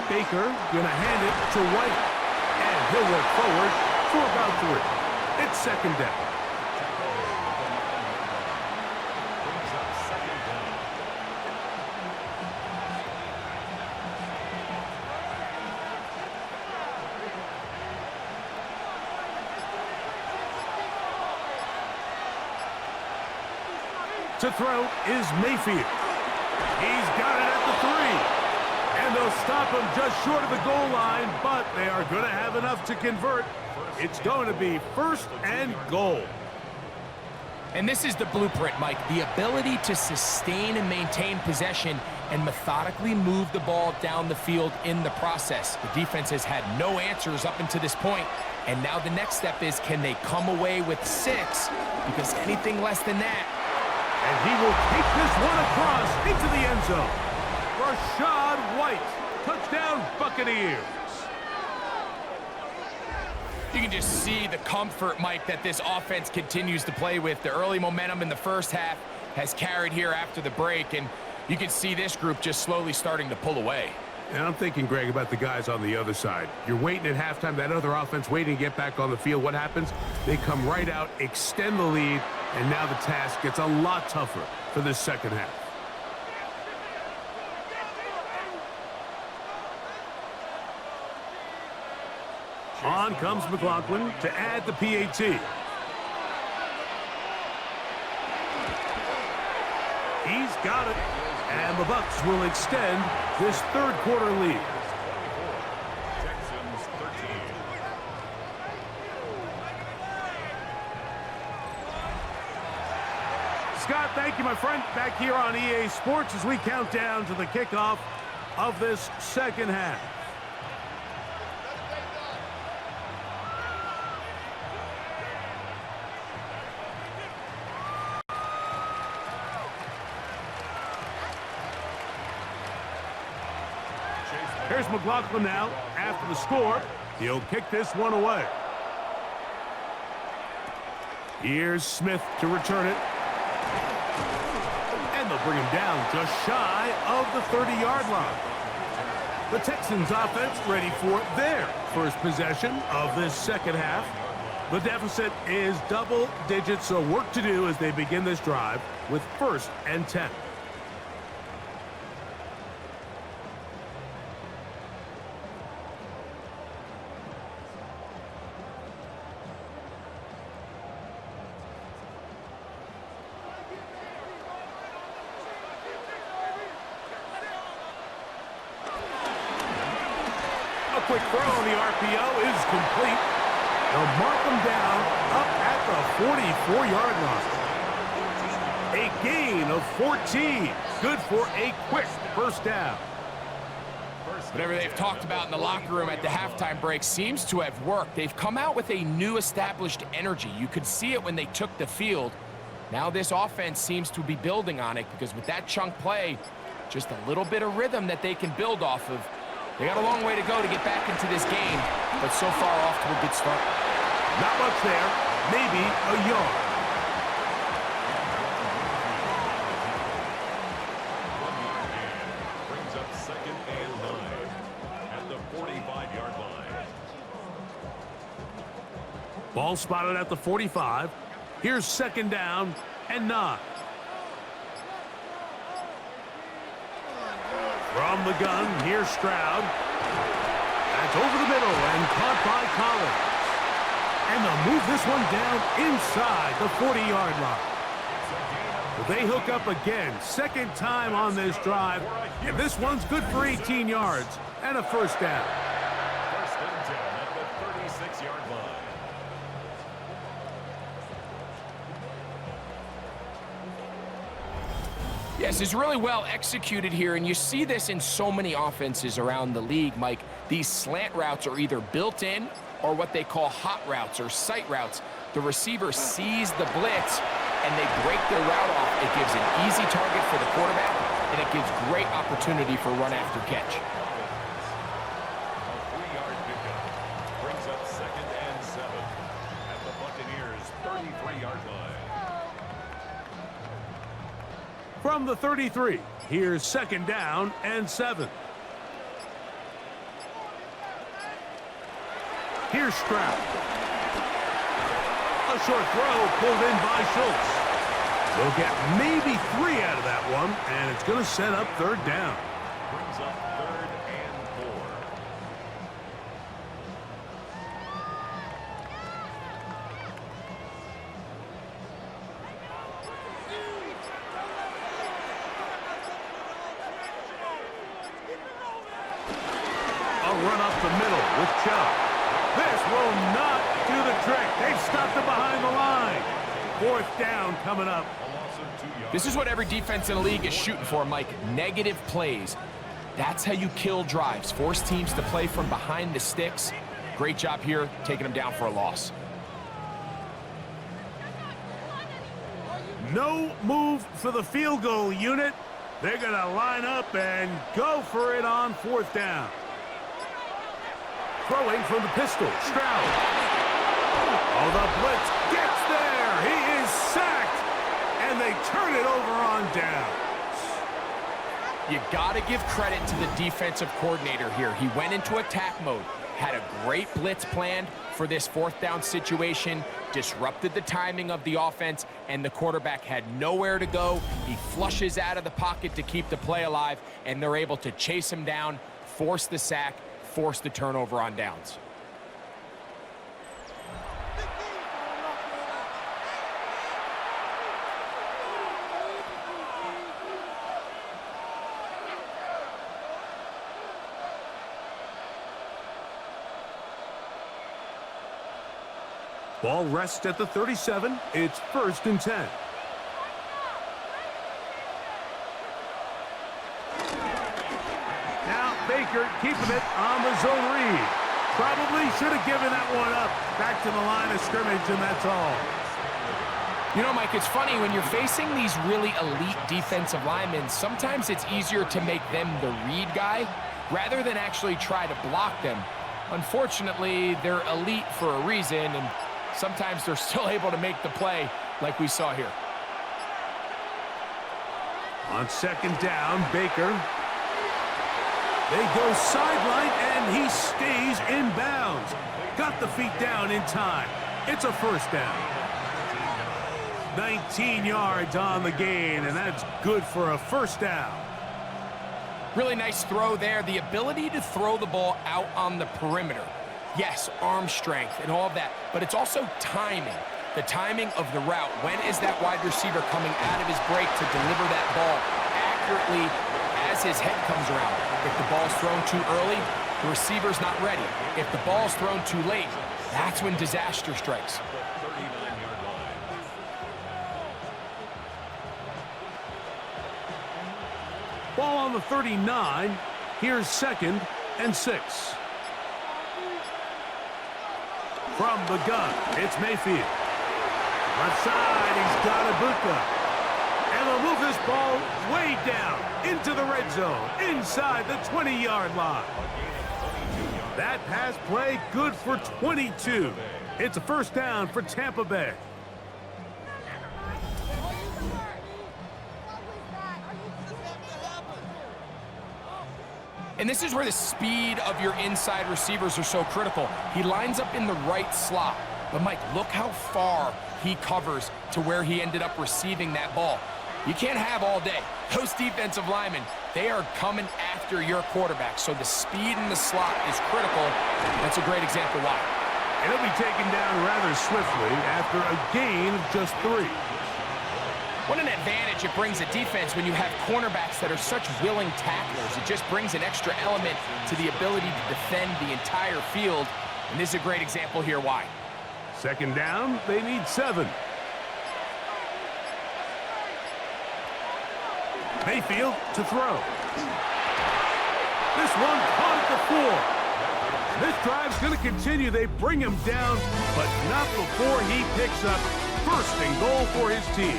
B: Baker gonna hand it to White, and he'll work forward for about 3. It's 2nd down. To throw is Mayfield. He's got it at the 3. And they'll stop him just short of the goal line, but they are going to have enough to convert. It's going to be 1st and goal.
C: And this is the blueprint, Mike. The ability to sustain and maintain possession and methodically move the ball down the field in the process. The defense has had no answers up until this point, and now the next step is, can they come away with 6? Because anything less than that.
B: And he will take this one across into the end zone. Rashad White, touchdown Buccaneers.
C: You can just see the comfort, Mike, that this offense continues to play with. The early momentum in the first half has carried here after the break, and you can see this group just slowly starting to pull away.
B: And I'm thinking, Greg, about the guys on the other side. You're waiting at halftime, that other offense waiting to get back on the field. What happens? They come right out, extend the lead, and now the task gets a lot tougher for this second half. On comes McLaughlin to add the PAT. He's got it. And the Bucs will extend this third quarter lead.
A: Texans 13.
B: Scott, thank you, my friend. Back here on EA Sports as we count down to the kickoff of this second half. Here's McLaughlin now after the score. He'll kick this one away. Here's Smith to return it. And they'll bring him down just shy of the 30-yard line. The Texans offense ready for their first possession of this second half. The deficit is double digits, so work to do as they begin this drive with 1st and 10. Quick throw on the RPO is complete. They'll mark them down up at the 44-yard line. A gain of 14. Good for a quick first down.
C: Whatever they've talked about in the locker room at the halftime break seems to have worked. They've come out with a new established energy. You could see it when they took the field. Now this offense seems to be building on it because with that chunk play, just a little bit of rhythm that they can build off of. They got a long way to go to get back into this game, but so far off to a good start.
B: Not much there, maybe a yard.
A: Brings up 2nd and 9 at the 45-yard line.
B: Ball spotted at the 45. Here's 2nd down and 9. From the gun, here's Stroud. That's over the middle and caught by Collins. And they'll move this one down inside the 40-yard line. Well, they hook up again, 2nd time on this drive. And this one's good for 18 yards and a first down.
A: 1st and 10 at the 36-yard line.
C: Yes, it's really well executed here, and you see this in so many offenses around the league, Mike. These slant routes are either built in or what they call hot routes or sight routes. The receiver sees the blitz, and they break their route off. It gives an easy target for the quarterback, and it gives great opportunity for run after catch.
A: A 3-yard pickup brings up 2nd and 7 at the Buccaneers' 33-yard line.
B: From the 33, here's 2nd down and 7. Here's Stroud. A short throw pulled in by Schultz. They'll get maybe 3 out of that one, and it's going to set up 3rd down.
A: Brings up 3rd and 4.
B: stopped him behind the line. 4th down coming up.
C: This is what every defense in the league is shooting for, Mike. Negative plays. That's how you kill drives. Force teams to play from behind the sticks. Great job here, taking them down for a loss.
B: No move for the field goal unit. They're going to line up and go for it on 4th down. Throwing from the pistol, Stroud. Oh, the blitz gets there. He is sacked, and they turn it over on down.
C: You got to give credit to the defensive coordinator here. He went into attack mode, had a great blitz planned for this 4th down situation, disrupted the timing of the offense, and the quarterback had nowhere to go. He flushes out of the pocket to keep the play alive, and they're able to chase him down, force the sack, force the turnover on downs.
B: Ball rests at the 37. It's 1st and 10. Now Baker keeping it on the zone read. Probably should have given that one up. Back to the line of scrimmage, and that's all.
C: You know, Mike, it's funny, when you're facing these really elite defensive linemen, sometimes it's easier to make them the read guy rather than actually try to block them. Unfortunately, they're elite for a reason, and sometimes they're still able to make the play like we saw here.
B: On 2nd down, Baker. They go sideline, and he stays in bounds. Got the feet down in time. It's a 1st down. 19 yards on the gain, and that's good for a 1st down.
C: Really nice throw there. The ability to throw the ball out on the perimeter. Yes, arm strength and all of that, but it's also timing. The timing of the route. When is that wide receiver coming out of his break to deliver that ball accurately as his head comes around? If the ball's thrown too early, the receiver's not ready. If the ball's thrown too late, that's when disaster strikes.
B: Ball on the 39. Here's 2nd and 6. From the gun, it's Mayfield. Left side, he's got Ibuka. And they'll move this ball way down into the red zone, inside the 20-yard line. That pass play good for 22. It's a 1st down for Tampa Bay.
C: And this is where the speed of your inside receivers are so critical. He lines up in the right slot. But, Mike, look how far he covers to where he ended up receiving that ball. You can't have all day. Those defensive linemen, they are coming after your quarterback. So the speed in the slot is critical. That's a great example why.
B: And he'll be taken down rather swiftly after a gain of just 3.
C: What an advantage it brings a defense when you have cornerbacks that are such willing tacklers. It just brings an extra element to the ability to defend the entire field. And this is a great example here why.
B: 2nd down, they need 7. Mayfield to throw. This one caught at the 4. This drive's going to continue. They bring him down, but not before he picks up 1st and goal for his team.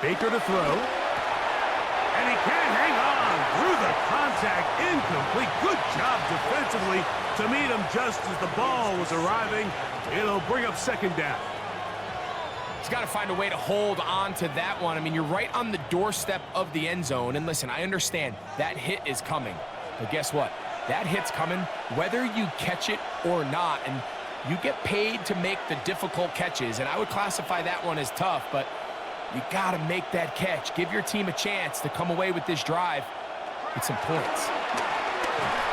B: Baker to throw. And he can't hang on through the contact. Incomplete. Good job defensively to meet him just as the ball was arriving. It'll bring up 2nd down.
C: He's got to find a way to hold on to that one. I mean, you're right on the doorstep of the end zone. And listen, I understand that hit is coming. But guess what? That hit's coming whether you catch it or not. And You get paid to make the difficult catches, and I would classify that one as tough, but you got to make that catch. Give your team a chance to come away with this drive with some points.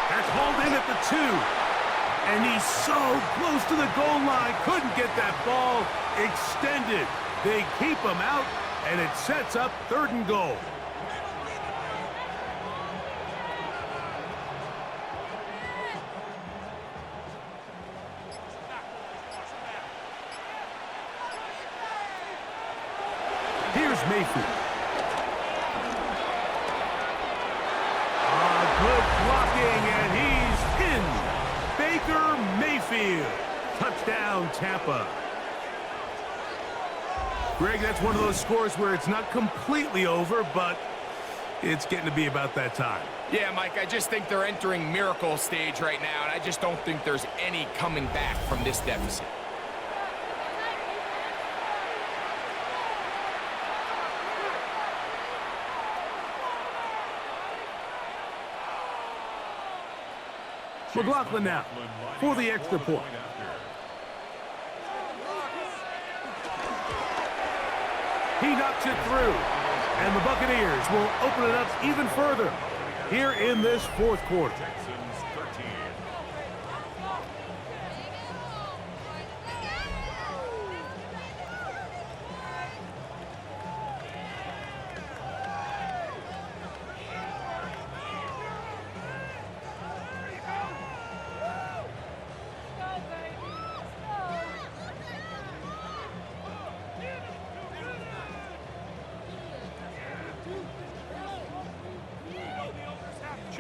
B: That's hauled in at the 2. And he's so close to the goal line. Couldn't get that ball extended. They keep him out, and it sets up 3rd and goal. Here's Mayfield. Good blocking, and he's pinned. Baker Mayfield. Touchdown, Tampa. Greg, that's one of those scores where it's not completely over, but it's getting to be about that time.
C: Yeah, Mike, I just think they're entering miracle stage right now, and I just don't think there's any coming back from this deficit.
B: McLaughlin now for the extra point. He knocks it through, and the Buccaneers will open it up even further here in this 4th quarter.
A: Texans 13.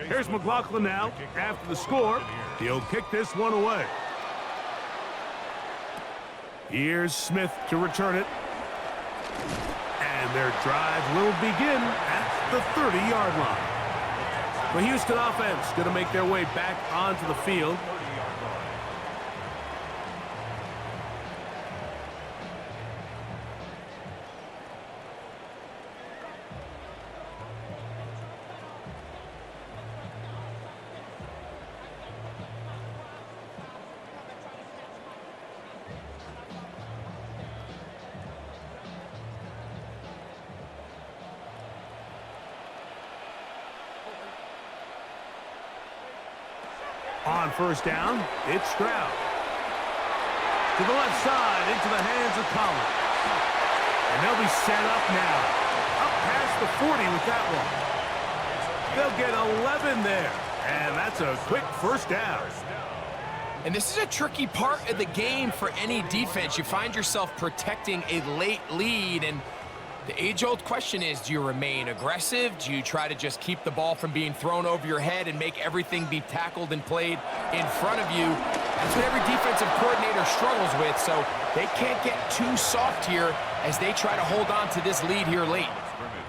B: Here's McLaughlin now. After the score, he'll kick this one away. Here's Smith to return it. And their drive will begin at the 30-yard line. The Houston offense going to make their way back onto the field. On 1st down, it's Stroud. To the left side, into the hands of Collins. And they'll be set up now. Up past the 40 with that one. They'll get 11 there. And that's a quick 1st down.
C: And this is a tricky part of the game for any defense. You find yourself protecting a late lead, and the age-old question is, do you remain aggressive? Do you try to just keep the ball from being thrown over your head and make everything be tackled and played in front of you? That's what every defensive coordinator struggles with, so they can't get too soft here as they try to hold on to this lead here late.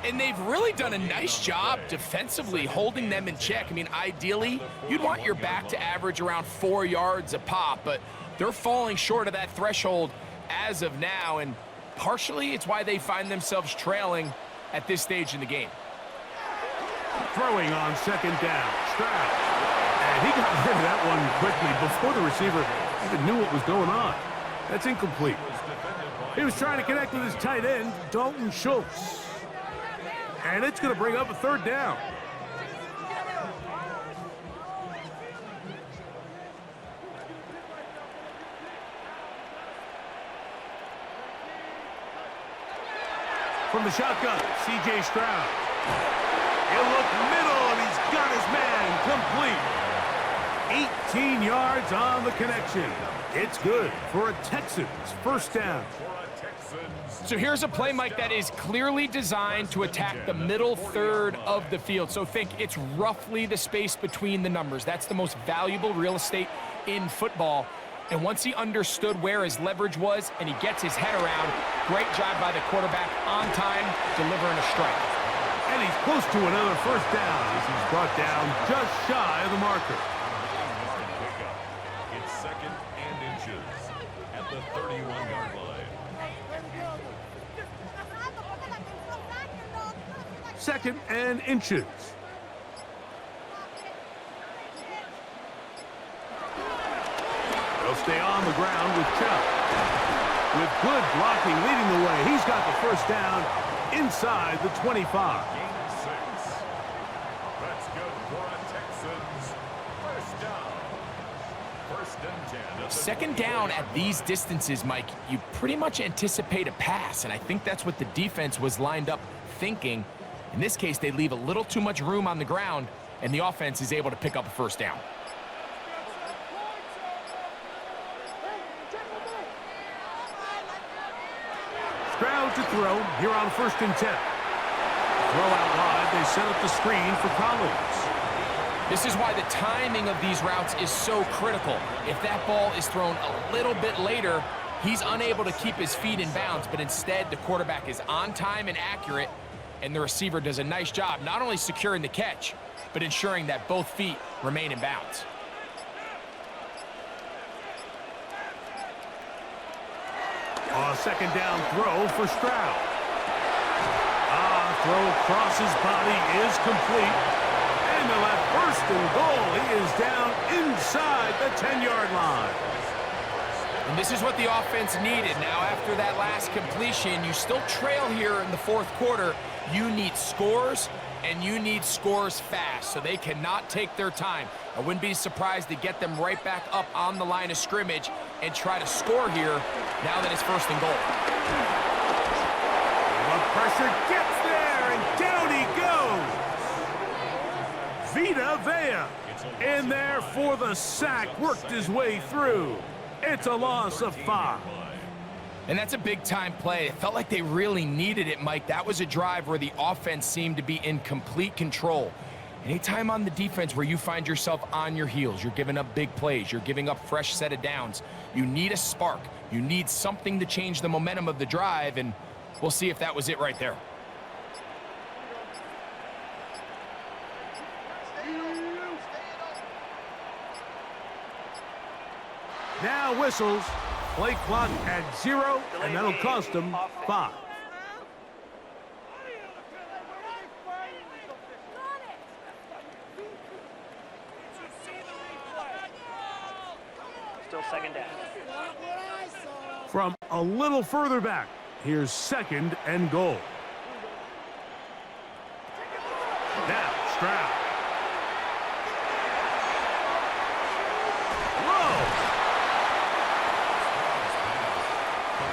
C: And they've really done a nice job defensively holding them in check. I mean, ideally, you'd want your back to average around 4 yards a pop, but they're falling short of that threshold as of now, and partially, it's why they find themselves trailing at this stage in the game.
B: Throwing on 2nd down, Stroud. And he got rid of that one quickly before the receiver even knew what was going on. That's incomplete. He was trying to connect with his tight end, Dalton Schultz. And it's going to bring up a 3rd down. From the shotgun, C.J. Stroud. He'll look middle, and he's got his man complete. 18 yards on the connection. It's good for a Texans 1st down.
C: So here's a play, Mike, that is clearly designed to attack the middle 3rd of the field. So think it's roughly the space between the numbers. That's the most valuable real estate in football. And once he understood where his leverage was and he gets his head around, great job by the quarterback on time, delivering a strike.
B: And he's close to another 1st down as he's brought down just shy of the marker.
A: It's 2nd and inches at the 31-yard line.
B: 2nd and inches. They'll stay on the ground with Chubb. With good blocking leading the way, he's got the first down inside the 25.
A: Gain of 6. That's good for a Texans first down. First and 10.
C: Second down at these distances, Mike, you pretty much anticipate a pass, and I think that's what the defense was lined up thinking. In this case, they leave a little too much room on the ground, and the offense is able to pick up a first down.
B: Stroud to throw here on 1st and 10. Throw out wide. They set up the screen for Collins.
C: This is why the timing of these routes is so critical. If that ball is thrown a little bit later, he's unable to keep his feet in bounds, but instead the quarterback is on time and accurate, and the receiver does a nice job not only securing the catch, but ensuring that both feet remain in bounds.
B: A second down throw for Stroud. Throw across his body is complete. And they'll have 1st and goal. He is down inside the 10-yard line.
C: And this is what the offense needed. Now, after that last completion, you still trail here in the 4th quarter. You need scores, and you need scores fast, so they cannot take their time. I wouldn't be surprised to get them right back up on the line of scrimmage and try to score here now that it's 1st and goal.
B: The pressure gets there, and down he goes. Vita Vea in there for the sack, worked his way through. It's a loss of 5.
C: And that's a big-time play. It felt like they really needed it, Mike. That was a drive where the offense seemed to be in complete control. Anytime on the defense where you find yourself on your heels, you're giving up big plays, you're giving up fresh set of downs, you need a spark. You need something to change the momentum of the drive, and we'll see if that was it right there.
B: Now whistles. Play clock at 0, and that'll cost them 5.
D: Still second down.
B: From a little further back, here's 2nd and goal. Now Stroud.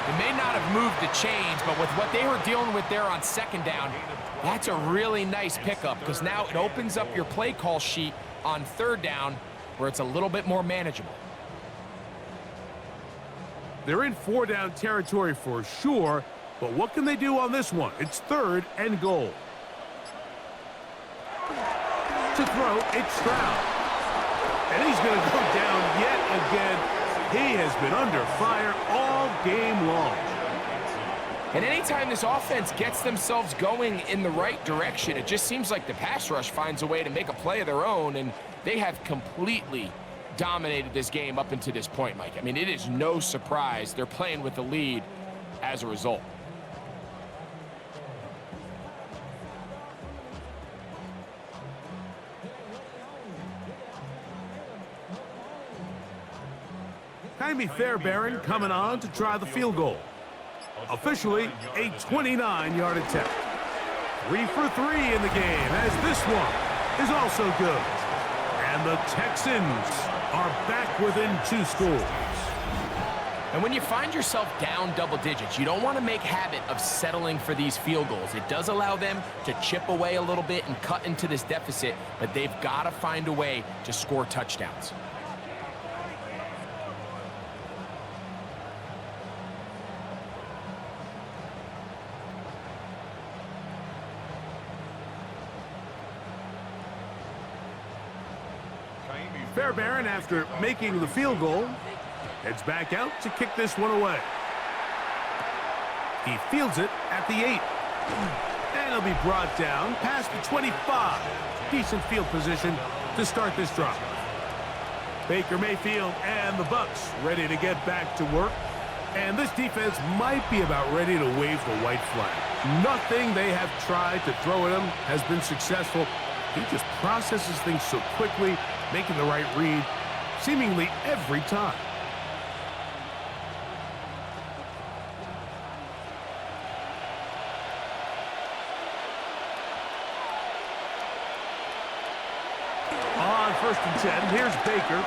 C: They may not have moved the chains, but with what they were dealing with there on 2nd down, that's a really nice pickup because now it opens up your play call sheet on 3rd down where it's a little bit more manageable.
B: They're in 4-down territory for sure, but what can they do on this one? It's 3rd and goal. To throw, it's Stroud. And he's going to go down yet again. He has been under fire all game long.
C: And anytime this offense gets themselves going in the right direction, it just seems like the pass rush finds a way to make a play of their own, and they have completely dominated this game up until this point, Mike. I mean, it is no surprise they're playing with the lead as a result.
B: Jaime Fairbairn coming on to try the field goal. Officially a 29-yard attempt. 3 for 3 in the game, as this one is also good. And the Texans are back within 2 scores.
C: And when you find yourself down double digits, you don't want to make habit of settling for these field goals. It does allow them to chip away a little bit and cut into this deficit, but they've got to find a way to score touchdowns.
B: Fairbairn, after making the field goal, heads back out to kick this one away. He fields it at the 8. And he'll be brought down past the 25. Decent field position to start this drive. Baker Mayfield and the Bucs ready to get back to work. And this defense might be about ready to wave the white flag. Nothing they have tried to throw at him has been successful. He just processes things so quickly, making the right read seemingly every time. first and 10. Here's Baker.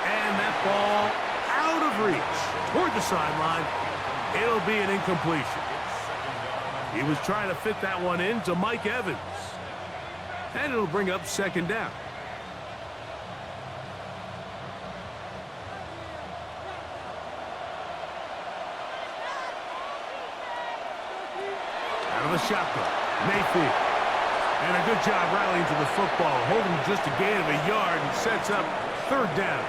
B: And that ball out of reach toward the sideline. It'll be an incompletion. He was trying to fit that one in to Mike Evans. And it'll bring up second down. Out of the shotgun, Mayfield. And a good job rallying to the football, holding just a gain of a yard and sets up third down.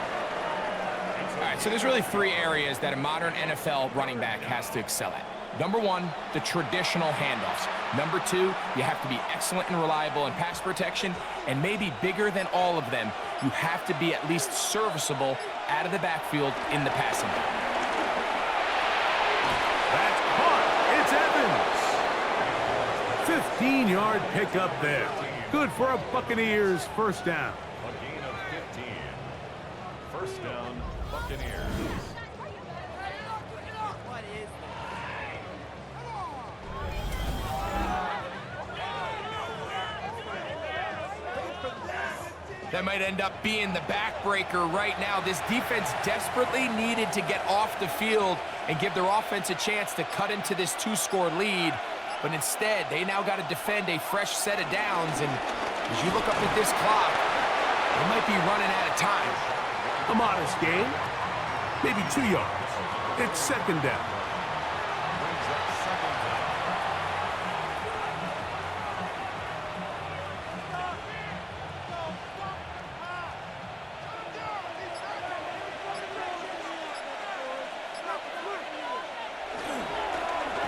C: All right, so there's really three areas that a modern NFL running back has to excel at. Number one, the traditional handoffs. Number two, you have to be excellent and reliable in pass protection. And maybe bigger than all of them, you have to be at least serviceable out of the backfield in the passing game.
B: That's caught. It's Evans. 15-yard pickup there. Good for a Buccaneers first down.
A: A gain of 15. First down, Buccaneers.
C: That might end up being the backbreaker right now. This defense desperately needed to get off the field and give their offense a chance to cut into this two-score lead. But instead, they now got to defend a fresh set of downs. And as you look up at this clock, they might be running out of time.
B: A modest gain, maybe 2 yards. It's second down.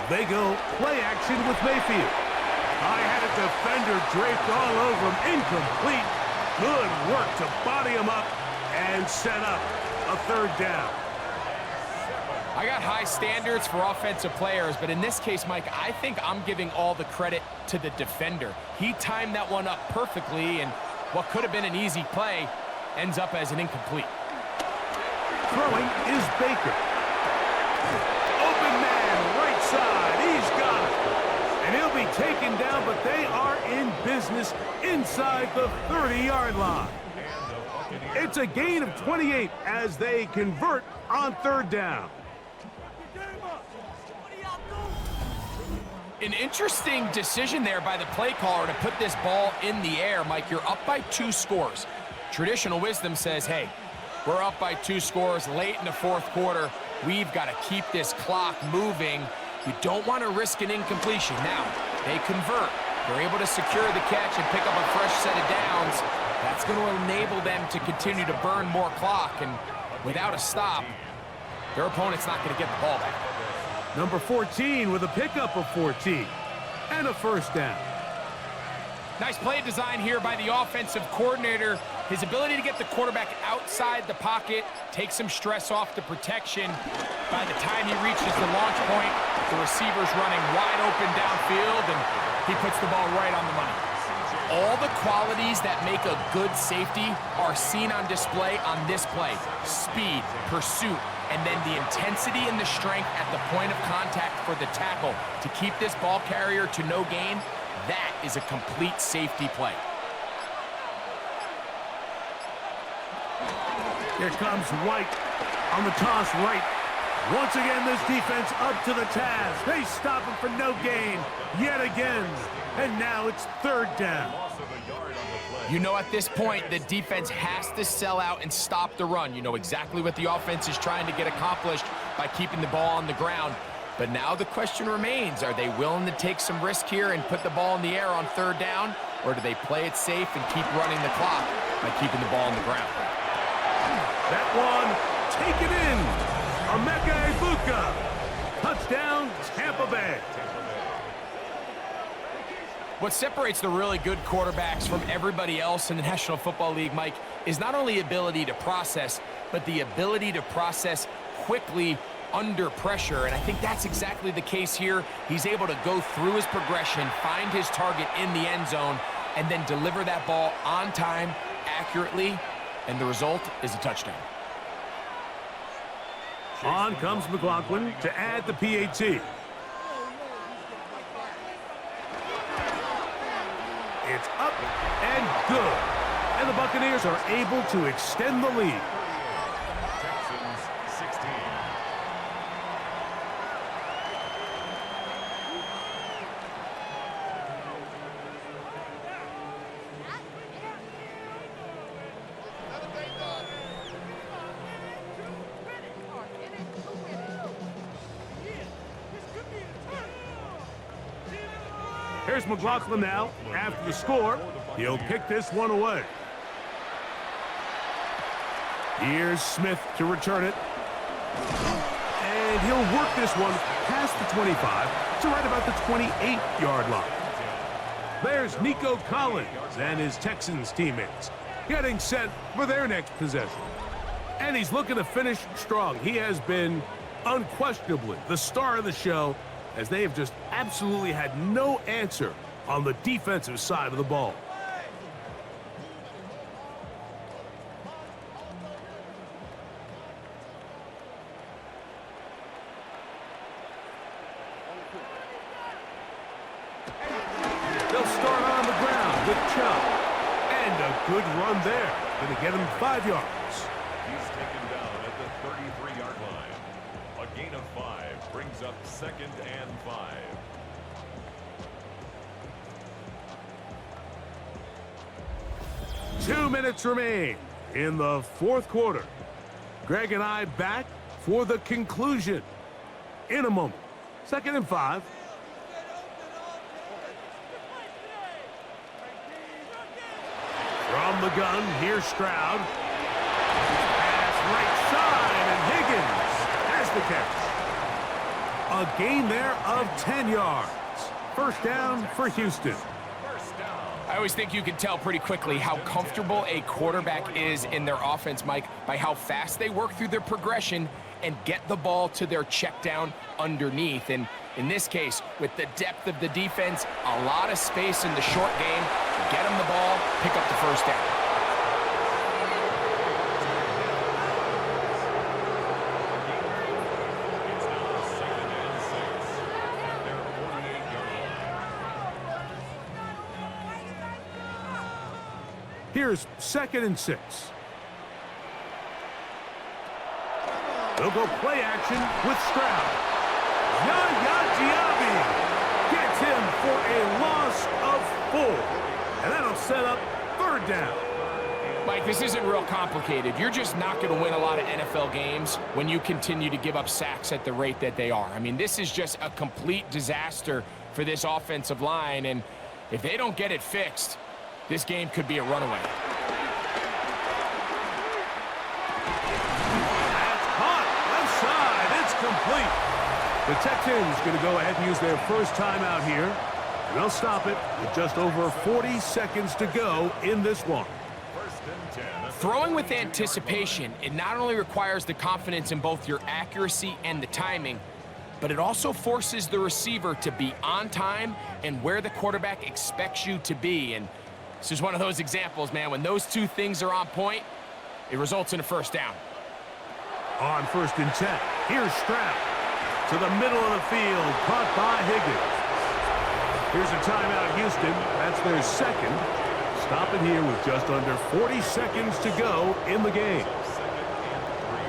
B: They go play action with Mayfield. I had a defender draped all over him. Incomplete. Good work to body him up and set up a third down.
C: I got high standards for offensive players, but in this case, Mike, I think I'm giving all the credit to the defender. He timed that one up perfectly, and what could have been an easy play ends up as an incomplete.
B: Throwing is Baker. Open man, right side. He's got it. And he'll be taken down, but they are in business inside the 30-yard line. It's a gain of 28 as they convert on third down.
C: An interesting decision there by the play caller to put this ball in the air. Mike, you're up by 2 scores. Traditional wisdom says, hey, we're up by 2 scores late in the fourth quarter. We've got to keep this clock moving. You don't want to risk an incompletion. Now, they convert. They're able to secure the catch and pick up a fresh set of downs. That's going to enable them to continue to burn more clock. And without a stop, their opponent's not going to get the ball back.
B: Number 14 with a pickup of 14 and a first down.
C: Nice play design here by the offensive coordinator. His ability to get the quarterback outside the pocket, take some stress off the protection. By the time he reaches the launch point, the receiver's running wide open downfield, and he puts the ball right on the money. All the qualities that make a good safety are seen on display on this play. Speed, pursuit, and then the intensity and the strength at the point of contact for the tackle to keep this ball carrier to no gain. That is a complete safety play.
B: Here comes White on the toss right. Once again, this defense up to the task. They stop him for no gain yet again. And now it's third down.
C: You know, at this point, the defense has to sell out and stop the run. You know exactly what the offense is trying to get accomplished by keeping the ball on the ground. But now the question remains, are they willing to take some risk here and put the ball in the air on third down? Or do they play it safe and keep running the clock by keeping the ball on the ground?
B: That one, take it in. Emeka Egbuka. Touchdown, Tampa Bay.
C: What separates the really good quarterbacks from everybody else in the National Football League, Mike, is not only ability to process, but the ability to process quickly under pressure. And I think that's exactly the case here. He's able to go through his progression, find his target in the end zone, and then deliver that ball on time, accurately, and the result is a touchdown.
B: On comes McLaughlin to add the PAT. It's up and good. And the Buccaneers are able to extend the lead.
A: Texans 16.
B: Here's McLaughlin now. After the score, he'll kick this one away. Here's Smith to return it. And he'll work this one past the 25 to right about the 28-yard line. There's Nico Collins and his Texans teammates getting set for their next possession. And he's looking to finish strong. He has been unquestionably the star of the show, as they have just absolutely had no answer on the defensive side of the ball. They'll start on the ground with Chubb. And a good run there. Going to get him 5 yards.
A: He's taken down at the 33-yard line. A gain of 5 brings up 2nd and 5.
B: Two minutes remain in the fourth quarter. Greg and I back for the conclusion in a moment. 2nd and 5. From the gun, here's Stroud. Pass right side, and Higgins has the catch. A gain there of 10 yards. First down for Houston.
C: I always think you can tell pretty quickly how comfortable a quarterback is in their offense, Mike, by how fast they work through their progression and get the ball to their check down underneath. And in this case, with the depth of the defense, a lot of space in the short game, get them the ball, pick up the first down.
A: It's now 2nd and 6 at their 48-yard line.
B: Here's 2nd and 6. They'll go play action with Stroud. Yaya Diaby gets him for a loss of 4. And that'll set up 3rd down.
C: Mike, this isn't real complicated. You're just not going to win a lot of NFL games when you continue to give up sacks at the rate that they are. I mean, this is just a complete disaster for this offensive line, and if they don't get it fixed, this game could be a runaway.
B: That's caught. Left side. It's complete. The Texans going to go ahead and use their first timeout here. And they'll stop it with just over 40 seconds to go in this one.
A: 1st and 10.
C: Throwing with anticipation, it not only requires the confidence in both your accuracy and the timing, but it also forces the receiver to be on time and where the quarterback expects you to be. And this is one of those examples, man. When those two things are on point, it results in a first down.
B: On 1st and 10, here's Stroud. To the middle of the field, caught by Higgins. Here's a timeout, Houston. That's their 2nd. Stop it here with just under 40 seconds to go in the game.
A: 2nd and 3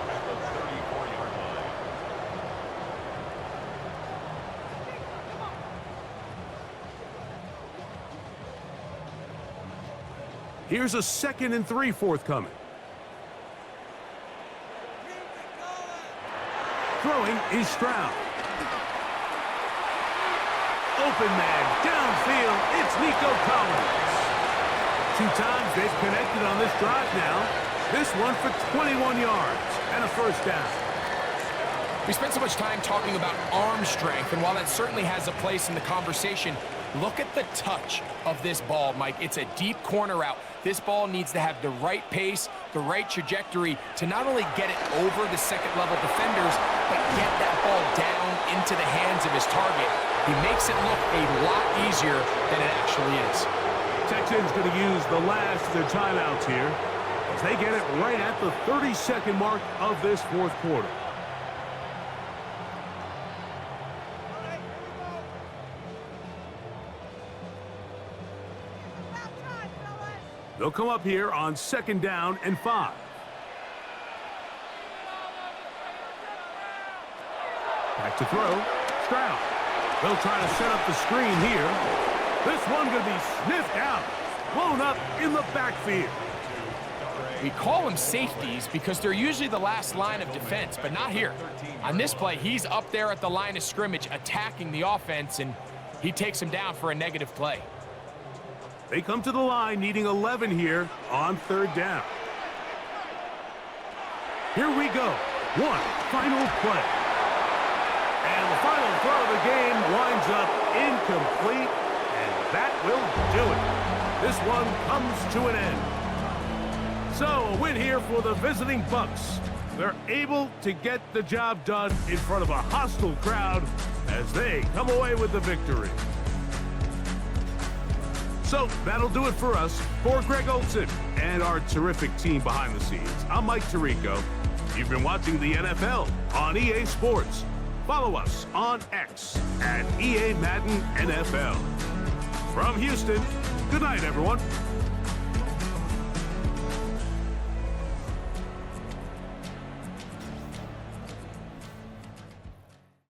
A: at the 34-yard line.
B: Here's a 2nd and 3 forthcoming. Throwing is Stroud. Open man, downfield, it's Nico Collins. 2 times they've connected on this drive now. This one for 21 yards and a first down.
C: We spent so much time talking about arm strength, and while that certainly has a place in the conversation, look at the touch of this ball, Mike. It's a deep corner route. This ball needs to have the right pace, the right trajectory to not only get it over the second-level defenders, but get that ball down into the hands of his target. He makes it look a lot easier than it actually is.
B: Texans going to use the last of their timeouts here as they get it right at the 30-second mark of this fourth quarter. They'll come up here on 2nd down and 5. Back to throw. Stroud. They'll try to set up the screen here. This one going to be sniffed out. Blown up in the backfield.
C: We call them safeties because they're usually the last line of defense, but not here. On this play, he's up there at the line of scrimmage attacking the offense, and he takes him down for a negative play.
B: They come to the line needing 11 here on 3rd down. Here we go. One final play. And the final throw of the game winds up incomplete, and that will do it. This one comes to an end. So, a win here for the visiting Bucs. They're able to get the job done in front of a hostile crowd as they come away with the victory. So, that'll do it for us. For Greg Olson and our terrific team behind the scenes, I'm Mike Tirico. You've been watching the NFL on EA Sports. Follow us on X at EA Madden NFL. From Houston, good night, everyone.